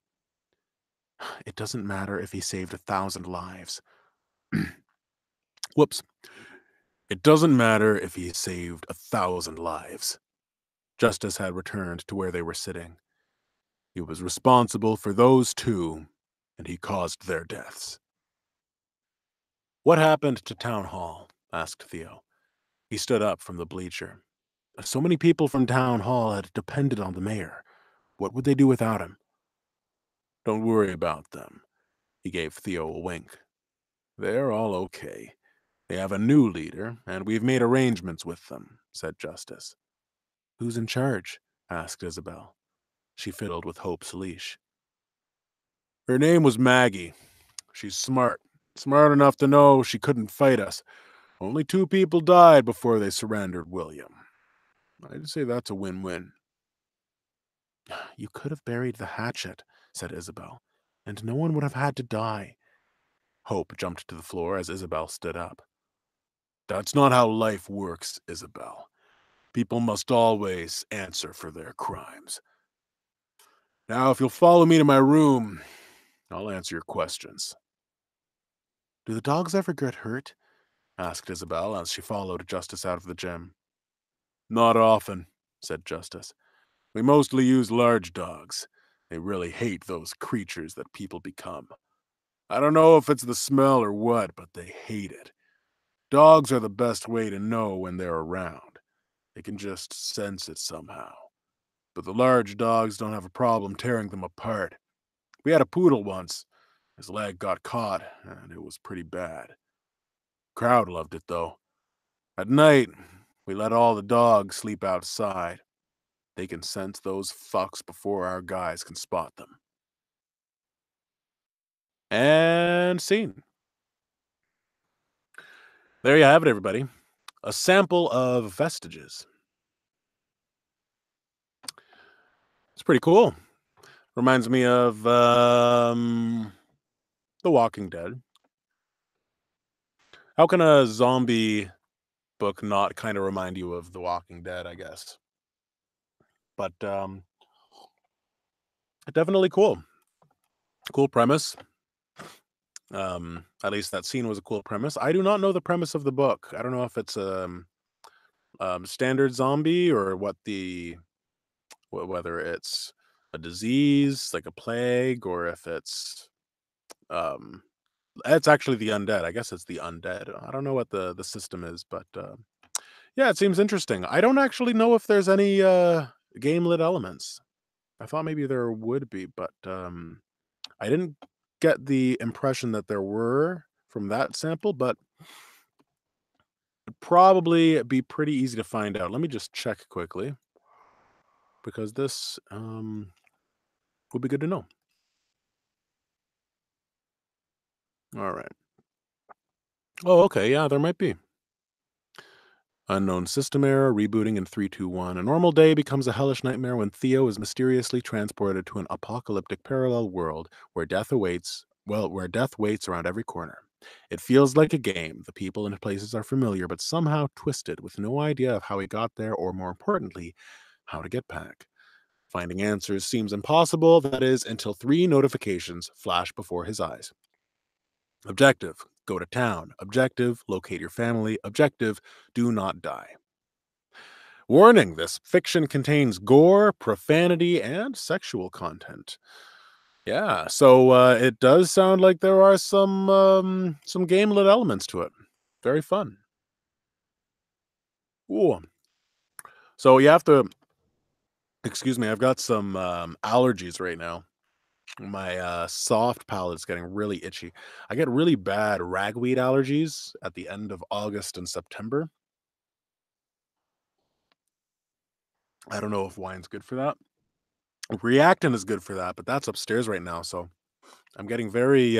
It doesn't matter if he saved 1,000 lives. Whoops. It doesn't matter if he saved 1,000 lives." Justice had returned to where they were sitting. "He was responsible for those two, and he caused their deaths." "What happened to Town Hall?" asked Theo. He stood up from the bleacher. So many people from Town Hall had depended on the mayor. What would they do without him? "Don't worry about them." He gave Theo a wink. "They're all okay. They have a new leader, and we've made arrangements with them," said Justice. "Who's in charge?" asked Isabel. She fiddled with Hope's leash. "Her name was Maggie. She's smart. Smart enough to know she couldn't fight us. Only 2 people died before they surrendered William. I'd say that's a win-win." "You could have buried the hatchet," said Isabel, "and no one would have had to die." Hope jumped to the floor as Isabel stood up. "That's not how life works, Isabel. People must always answer for their crimes. Now, if you'll follow me to my room, I'll answer your questions." "Do the dogs ever get hurt?" asked Isabel as she followed Justice out of the gym. "Not often," said Justice. "We mostly use large dogs. They really hate those creatures that people become. I don't know if it's the smell or what, but they hate it. Dogs are the best way to know when they're around. They can just sense it somehow. But the large dogs don't have a problem tearing them apart. We had a poodle once. His leg got caught, and it was pretty bad. Crowd loved it, though. At night, we let all the dogs sleep outside. They can sense those fucks before our guys can spot them." And scene. There you have it, everybody. A sample of Vestiges. It's pretty cool. Reminds me of The Walking Dead. How can a zombie book not kind of remind you of The Walking Dead, I guess? But definitely cool. Cool premise. At least that scene was a cool premise. I do not know the premise of the book. I don't know if it's standard zombie or whether it's a disease like a plague or if um it's actually the undead. I guess it's the undead. I don't know what the system is, but yeah, it seems interesting. I don't actually know if there's any game lit elements. I thought maybe there would be, but I didn't get the impression that there were from that sample, but it'd probably be pretty easy to find out. Let me just check quickly because this would be good to know. All right. Oh, okay. Yeah, there might be. Unknown system error, rebooting in 321. A normal day becomes a hellish nightmare when Theo is mysteriously transported to an apocalyptic parallel world where death awaits, where death waits around every corner. It feels like a game. The people and places are familiar, but somehow twisted, with no idea of how he got there or, more importantly, how to get back. Finding answers seems impossible, that is, until three notifications flash before his eyes. Objective: go to town. Objective: locate your family. Objective: do not die. Warning: this fiction contains gore, profanity, and sexual content. Yeah, so it does sound like there are some game-lit elements to it. Very fun. Ooh. So you have to excuse me, I've got some allergies right now. My soft palate's getting really itchy. I get really bad ragweed allergies at the end of August and September. I don't know if wine's good for that. Reactant is good for that, but that's upstairs right now, so I'm getting very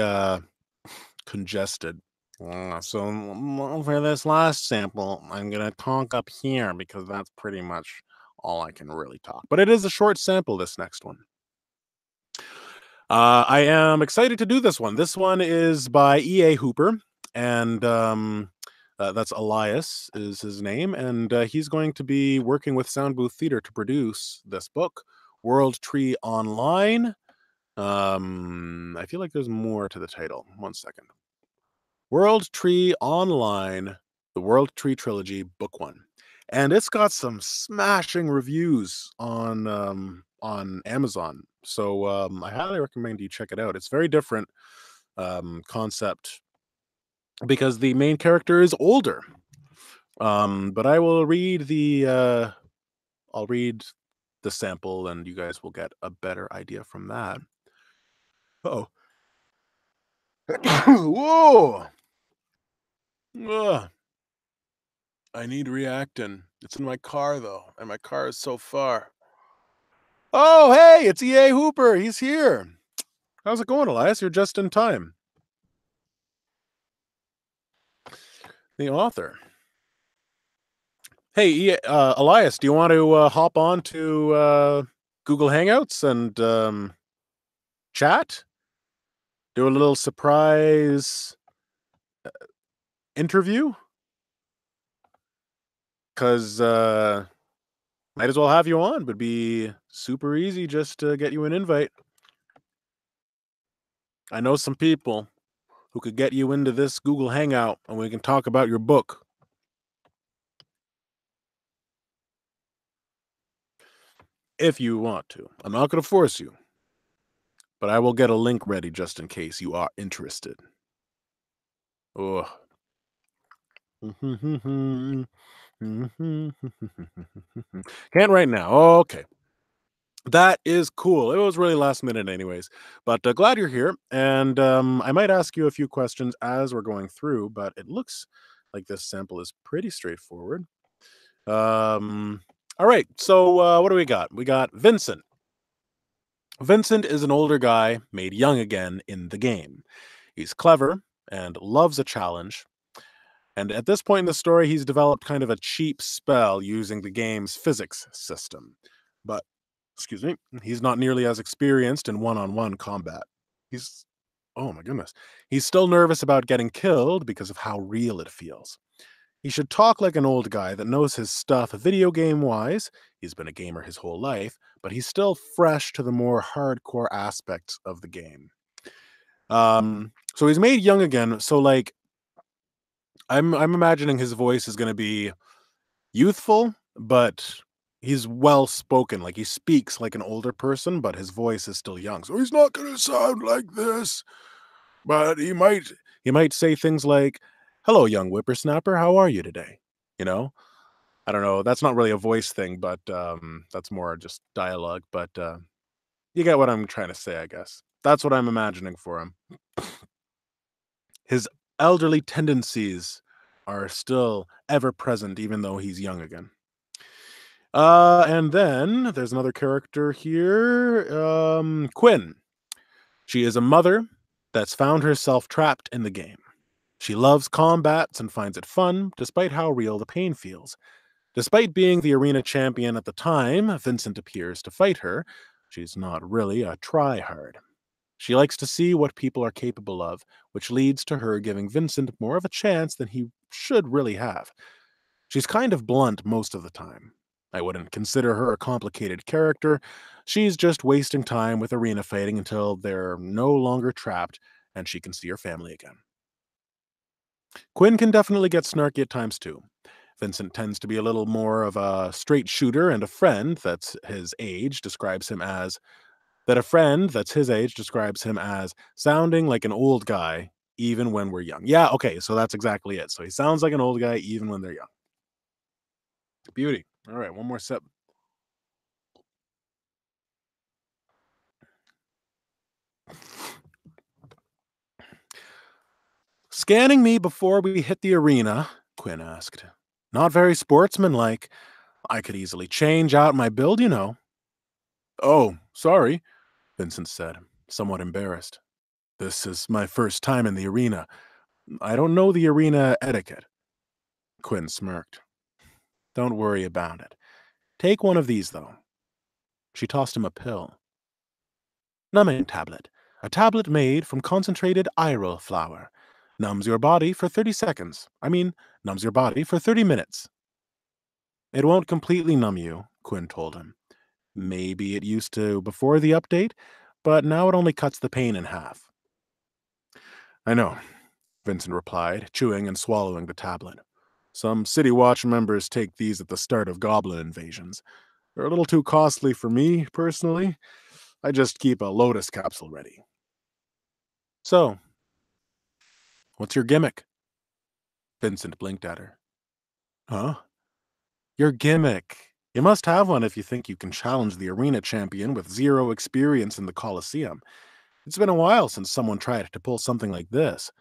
congested. For this last sample, I'm gonna talk up here because that's pretty much all I can really talk. But it is a short sample, this next one. I am excited to do this one. This one is by E.A. Hooper, and that's Elias is his name, and he's going to be working with Sound Booth Theater to produce this book, World Tree Online. I feel like there's more to the title. One second. World Tree Online, the World Tree Trilogy, Book One, and it's got some smashing reviews on Amazon. So I highly recommend you check it out. It's very different concept because the main character is older. But I will read I'll read the sample, and you guys will get a better idea from that. Oh, whoa! Ugh. I need Reactin. It's in my car though, and my car is so far. Oh, hey, it's EA Hooper. He's here. How's it going, Elias? You're just in time. The author. Hey, Elias, do you want to hop on to Google Hangouts and chat? Do a little surprise interview? Because might as well have you on. Would be super easy just to get you an invite. I know some people who could get you into this Google Hangout, and we can talk about your book. If you want to. I'm not going to force you, but I will get a link ready just in case you are interested. Oh. Can't right now. Okay. That is cool. It was really last minute, anyways. But glad you're here. And I might ask you a few questions as we're going through, but it looks like this sample is pretty straightforward. All right. So what do we got? We got Vincent. Vincent is an older guy made young again in the game. He's clever and loves a challenge. And at this point in the story, he's developed kind of a cheap spell using the game's physics system. But, excuse me, he's not nearly as experienced in one on one combat. He's, oh my goodness, he's still nervous about getting killed because of how real it feels. He should talk like an old guy that knows his stuff video game wise. He's been a gamer his whole life, but he's still fresh to the more hardcore aspects of the game. So he's made young again. So like I'm imagining his voice is gonna be youthful, but he's well spoken. Like he speaks like an older person, but his voice is still young. So he's not gonna sound like this. But he might say things like, "Hello, young whippersnapper, how are you today?" You know? I don't know. That's not really a voice thing, but that's more just dialogue. But you get what I'm trying to say, I guess. That's what I'm imagining for him. His elderly tendencies are still ever present, even though he's young again. And then there's another character here, Quinn. She is a mother that's found herself trapped in the game. She loves combats and finds it fun, despite how real the pain feels. Despite being the arena champion at the time Vincent appears to fight her, she's not really a try-hard. She likes to see what people are capable of, which leads to her giving Vincent more of a chance than he should really have. She's kind of blunt most of the time. I wouldn't consider her a complicated character. She's just wasting time with arena fighting until they're no longer trapped and she can see her family again. Quinn can definitely get snarky at times too. Vincent tends to be a little more of a straight shooter, and a friend that's his age describes him as sounding like an old guy even when we're young. Yeah, okay, so that's exactly it. So he sounds like an old guy even when they're young. Beauty. All right, one more sip. Scanning me before we hit the arena, Quinn asked. Not very sportsmanlike. I could easily change out my build. Oh, sorry, Vincent said, somewhat embarrassed. This is my first time in the arena. I don't know the arena etiquette. Quinn smirked. Don't worry about it. Take one of these, though. She tossed him a pill. Numbing tablet. A tablet made from concentrated iryl flour. Numbs your body for 30 seconds. Numbs your body for 30 minutes. It won't completely numb you, Quinn told him. Maybe it used to before the update, but now it only cuts the pain in half. I know, Vincent replied, chewing and swallowing the tablet. Some City Watch members take these at the start of goblin invasions. They're a little too costly for me, personally. I just keep a Lotus capsule ready. So, what's your gimmick? Vincent blinked at her. Huh? Your gimmick. You must have one if you think you can challenge the arena champion with zero experience in the Colosseum. It's been a while since someone tried to pull something like this.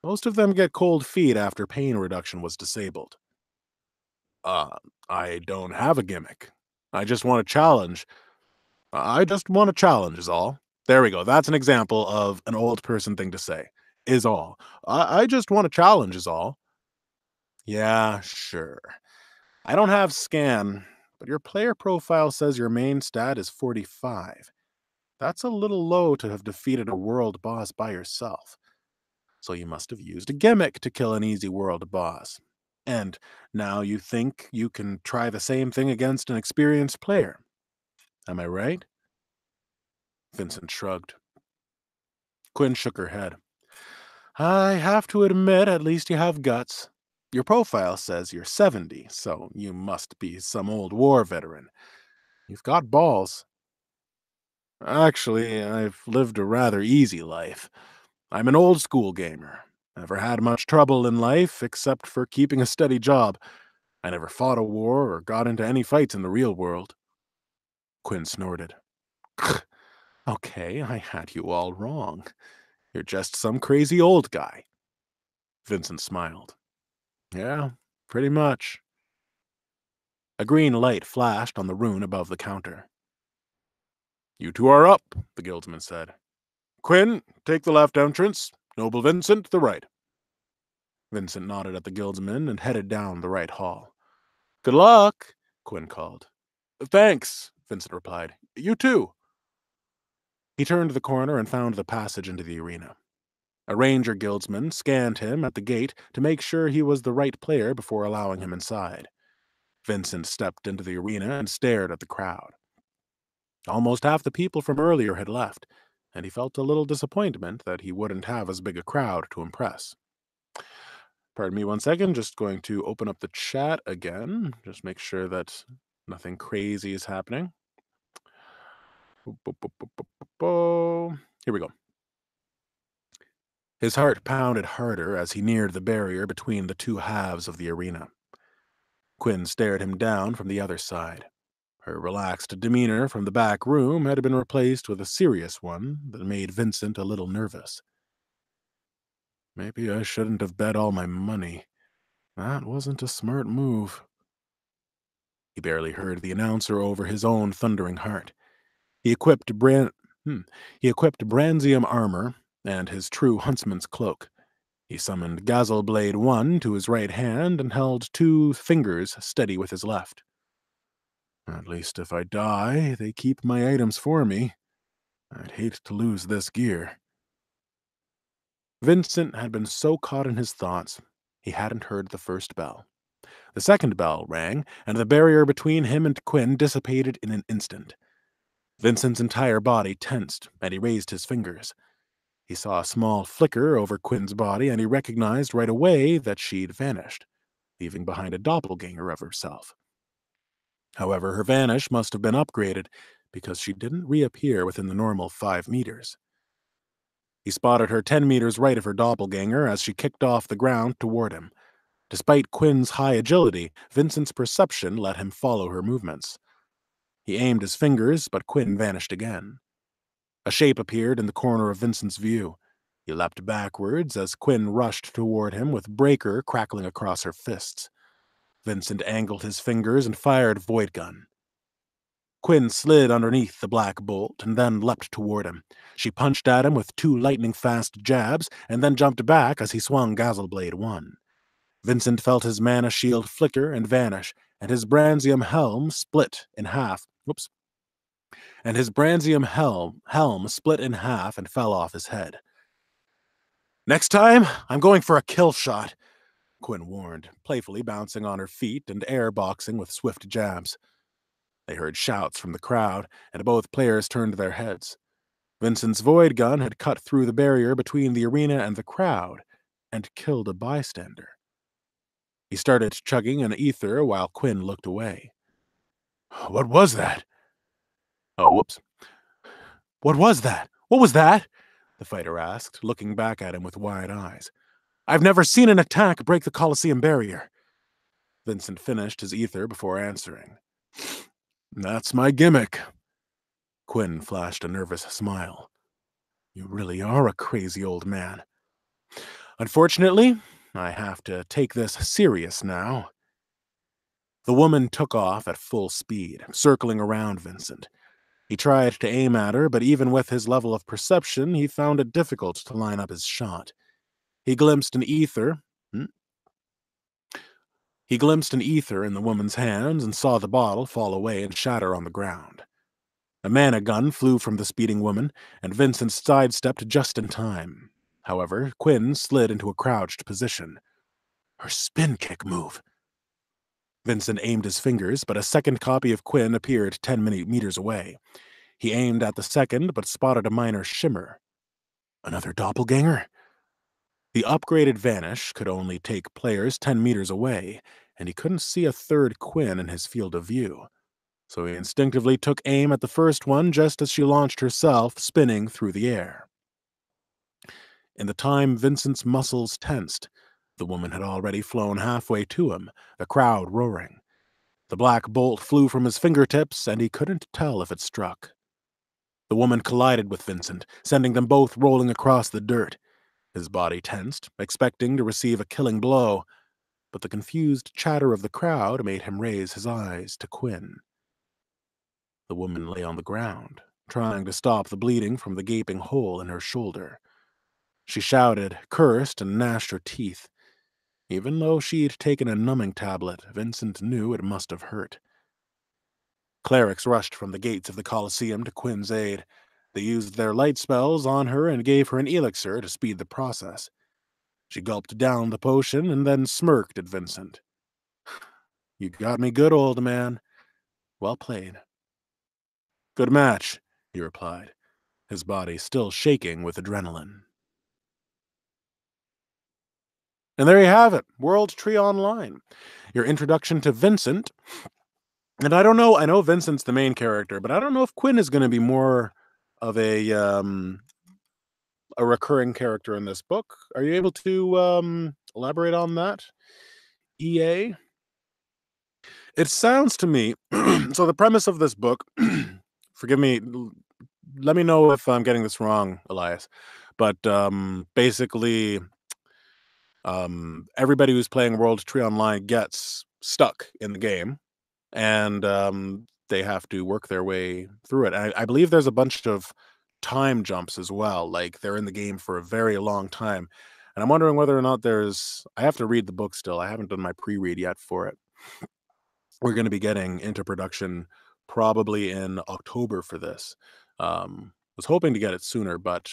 Most of them get cold feet after pain reduction was disabled. Uh, I don't have a gimmick. I just want to challenge. I just want to challenge is all. There we go. That's an example of an old person thing to say. Is all. I just want to challenge is all. Yeah, sure. I don't have scan, but your player profile says your main stat is 45. That's a little low to have defeated a world boss by yourself. So you must have used a gimmick to kill an easy world boss. And now you think you can try the same thing against an experienced player. Am I right? Vincent shrugged. Quinn shook her head. I have to admit, at least you have guts. Your profile says you're 70, so you must be some old war veteran. You've got balls. Actually, I've lived a rather easy life. I'm an old school gamer. Never had much trouble in life except for keeping a steady job. I never fought a war or got into any fights in the real world. Quinn snorted. Okay, I had you all wrong. You're just some crazy old guy. Vincent smiled. Yeah, pretty much. A green light flashed on the rune above the counter. You two are up, the guildsman said. Quinn, take the left entrance. Noble Vincent, the right. Vincent nodded at the guildsman and headed down the right hall. Good luck, Quinn called. Thanks, Vincent replied. You too. He turned the corner and found the passage into the arena. A ranger guildsman scanned him at the gate to make sure he was the right player before allowing him inside. Vincent stepped into the arena and stared at the crowd. Almost half the people from earlier had left, and he felt a little disappointment that he wouldn't have as big a crowd to impress. Pardon me one second, just going to open up the chat again. Just make sure that nothing crazy is happening. Here we go. His heart pounded harder as he neared the barrier between the two halves of the arena. Quinn stared him down from the other side. Her relaxed demeanor from the back room had been replaced with a serious one that made Vincent a little nervous. Maybe I shouldn't have bet all my money. That wasn't a smart move. He barely heard the announcer over his own thundering heart. He equipped Branzium armor and his true huntsman's cloak. He summoned Blade 1 to his right hand and held 2 fingers steady with his left. At least if I die, they keep my items for me. I'd hate to lose this gear. Vincent had been so caught in his thoughts, he hadn't heard the first bell. The second bell rang, and the barrier between him and Quinn dissipated in an instant. Vincent's entire body tensed, and he raised his fingers. He saw a small flicker over Quinn's body, and he recognized right away that she'd vanished, leaving behind a doppelganger of herself. However, her vanish must have been upgraded, because she didn't reappear within the normal 5 meters. He spotted her 10 meters right of her doppelganger as she kicked off the ground toward him. Despite Quinn's high agility, Vincent's perception let him follow her movements. He aimed his fingers, but Quinn vanished again. A shape appeared in the corner of Vincent's view. He leapt backwards as Quinn rushed toward him with breaker crackling across her fists. Vincent angled his fingers and fired Void Gun. Quinn slid underneath the black bolt and then leapt toward him. She punched at him with 2 lightning-fast jabs and then jumped back as he swung Blade 1. Vincent felt his mana shield flicker and vanish, and his Branzium helm split in half. Helm split in half and fell off his head. "Next time, I'm going for a kill shot," Quinn warned, playfully bouncing on her feet and airboxing with swift jabs. They heard shouts from the crowd, and both players turned their heads. Vincent's Void Gun had cut through the barrier between the arena and the crowd, and killed a bystander. He started chugging an ether while Quinn looked away. "What was that?" "Oh, whoops. What was that? What was that?" the fighter asked, looking back at him with wide eyes. "I've never seen an attack break the Colosseum barrier." Vincent finished his ether before answering. "That's my gimmick." Quinn flashed a nervous smile. "You really are a crazy old man." "Unfortunately, I have to take this serious now." The woman took off at full speed, circling around Vincent. He tried to aim at her, but even with his level of perception, he found it difficult to line up his shot. He glimpsed an ether in the woman's hands and saw the bottle fall away and shatter on the ground. A mana gun flew from the speeding woman, and Vincent sidestepped just in time. However, Quinn slid into a crouched position. Her spin kick move. Vincent aimed his fingers, but a second copy of Quinn appeared 10 meters away. He aimed at the second, but spotted a minor shimmer. Another doppelganger? The upgraded vanish could only take players 10 meters away, and he couldn't see a third Quinn in his field of view. So he instinctively took aim at the first one just as she launched herself, spinning through the air. In the time Vincent's muscles tensed, the woman had already flown halfway to him, the crowd roaring. The black bolt flew from his fingertips, and he couldn't tell if it struck. The woman collided with Vincent, sending them both rolling across the dirt. His body tensed, expecting to receive a killing blow, but the confused chatter of the crowd made him raise his eyes to Quinn. The woman lay on the ground, trying to stop the bleeding from the gaping hole in her shoulder. She shouted, cursed, and gnashed her teeth. Even though she'd taken a numbing tablet, Vincent knew it must have hurt. Clerics rushed from the gates of the Colosseum to Quinn's aid. They used their light spells on her and gave her an elixir to speed the process. She gulped down the potion and then smirked at Vincent. "You got me good, old man. Well played." "Good match," he replied, his body still shaking with adrenaline. And there you have it, World Tree Online. Your introduction to Vincent. And I don't know, I know Vincent's the main character, but I don't know if Quinn is going to be more of a recurring character in this book. Are you able to elaborate on that, EA? It sounds to me, so the premise of this book, forgive me, let me know if I'm getting this wrong, Elias, but basically, everybody who's playing World Tree Online gets stuck in the game, and they have to work their way through it. I believe there's a bunch of time jumps as well, like they're in the game for a very long time. And I'm wondering whether or not I have to read the book still. I haven't done my pre-read yet for it. We're going to be getting into production probably in October for this. Was hoping to get it sooner, but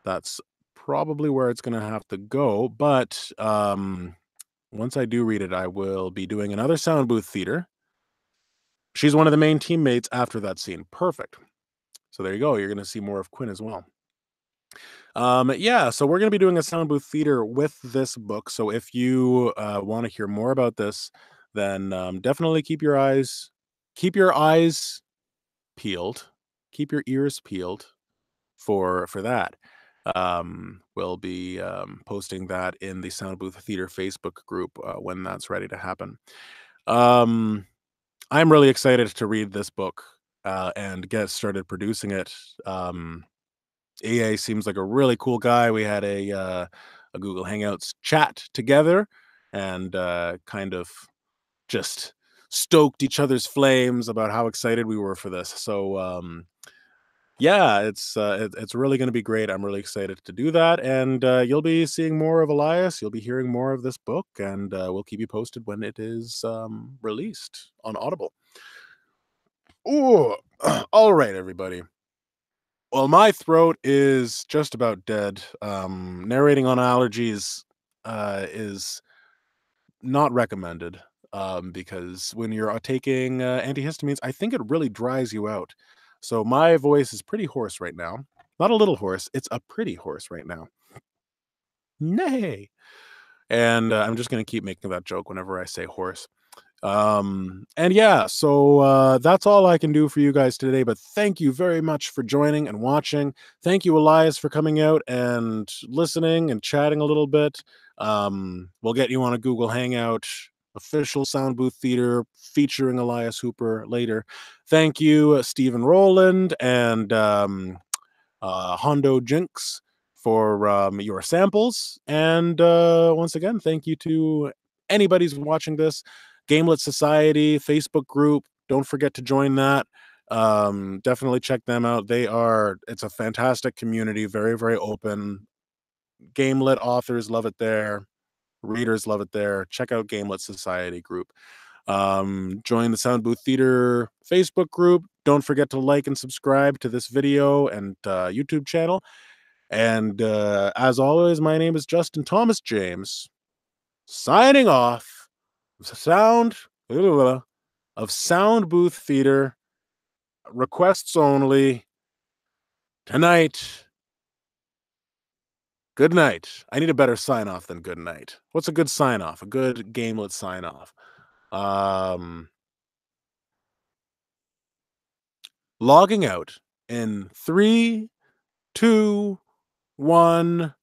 that's probably where it's going to have to go. But once I do read it, I will be doing another sound booth theater. She's one of the main teammates after that scene. Perfect. So there you go. You're going to see more of Quinn as well. Yeah, so we're going to be doing a sound booth theater with this book. So if you want to hear more about this, then definitely keep your eyes peeled, keep your ears peeled for that. We'll be posting that in the Sound Booth Theater Facebook group when that's ready to happen. I'm really excited to read this book and get started producing it. EA seems like a really cool guy. We had a Google Hangouts chat together and kind of just stoked each other's flames about how excited we were for this. So yeah, it's really going to be great. I'm really excited to do that, and you'll be seeing more of Elias. You'll be hearing more of this book, and we'll keep you posted when it is released on Audible. Ooh, all right, everybody. Well, my throat is just about dead. Narrating on allergies is not recommended because when you're taking antihistamines, I think it really dries you out. So my voice is pretty hoarse right now. Not a little hoarse, it's a pretty hoarse right now. Nay. And I'm just going to keep making that joke whenever I say hoarse. And yeah, so that's all I can do for you guys today, but thank you very much for joining and watching. Thank you, Elias, for coming out and listening and chatting a little bit. We'll get you on a Google Hangout official sound booth theater featuring Elias Hooper later. Thank you, Stephen Rowland and Hondo Jinx for your samples. And once again, thank you to anybody who's watching this. Gamelet Society Facebook group. Don't forget to join that. Definitely check them out. It's a fantastic community, very, very open. Gamelet authors love it there. Readers love it there. Check out Gamelet Society group. Join the Sound Booth Theater Facebook group. Don't forget to like and subscribe to this video and YouTube channel. And as always, my name is Justin Thomas James, signing off sound of Sound Booth Theater. Requests only. Tonight. Good night. I need a better sign off than good night. What's a good sign off? A good gamelet sign off. Logging out in 3, 2, 1.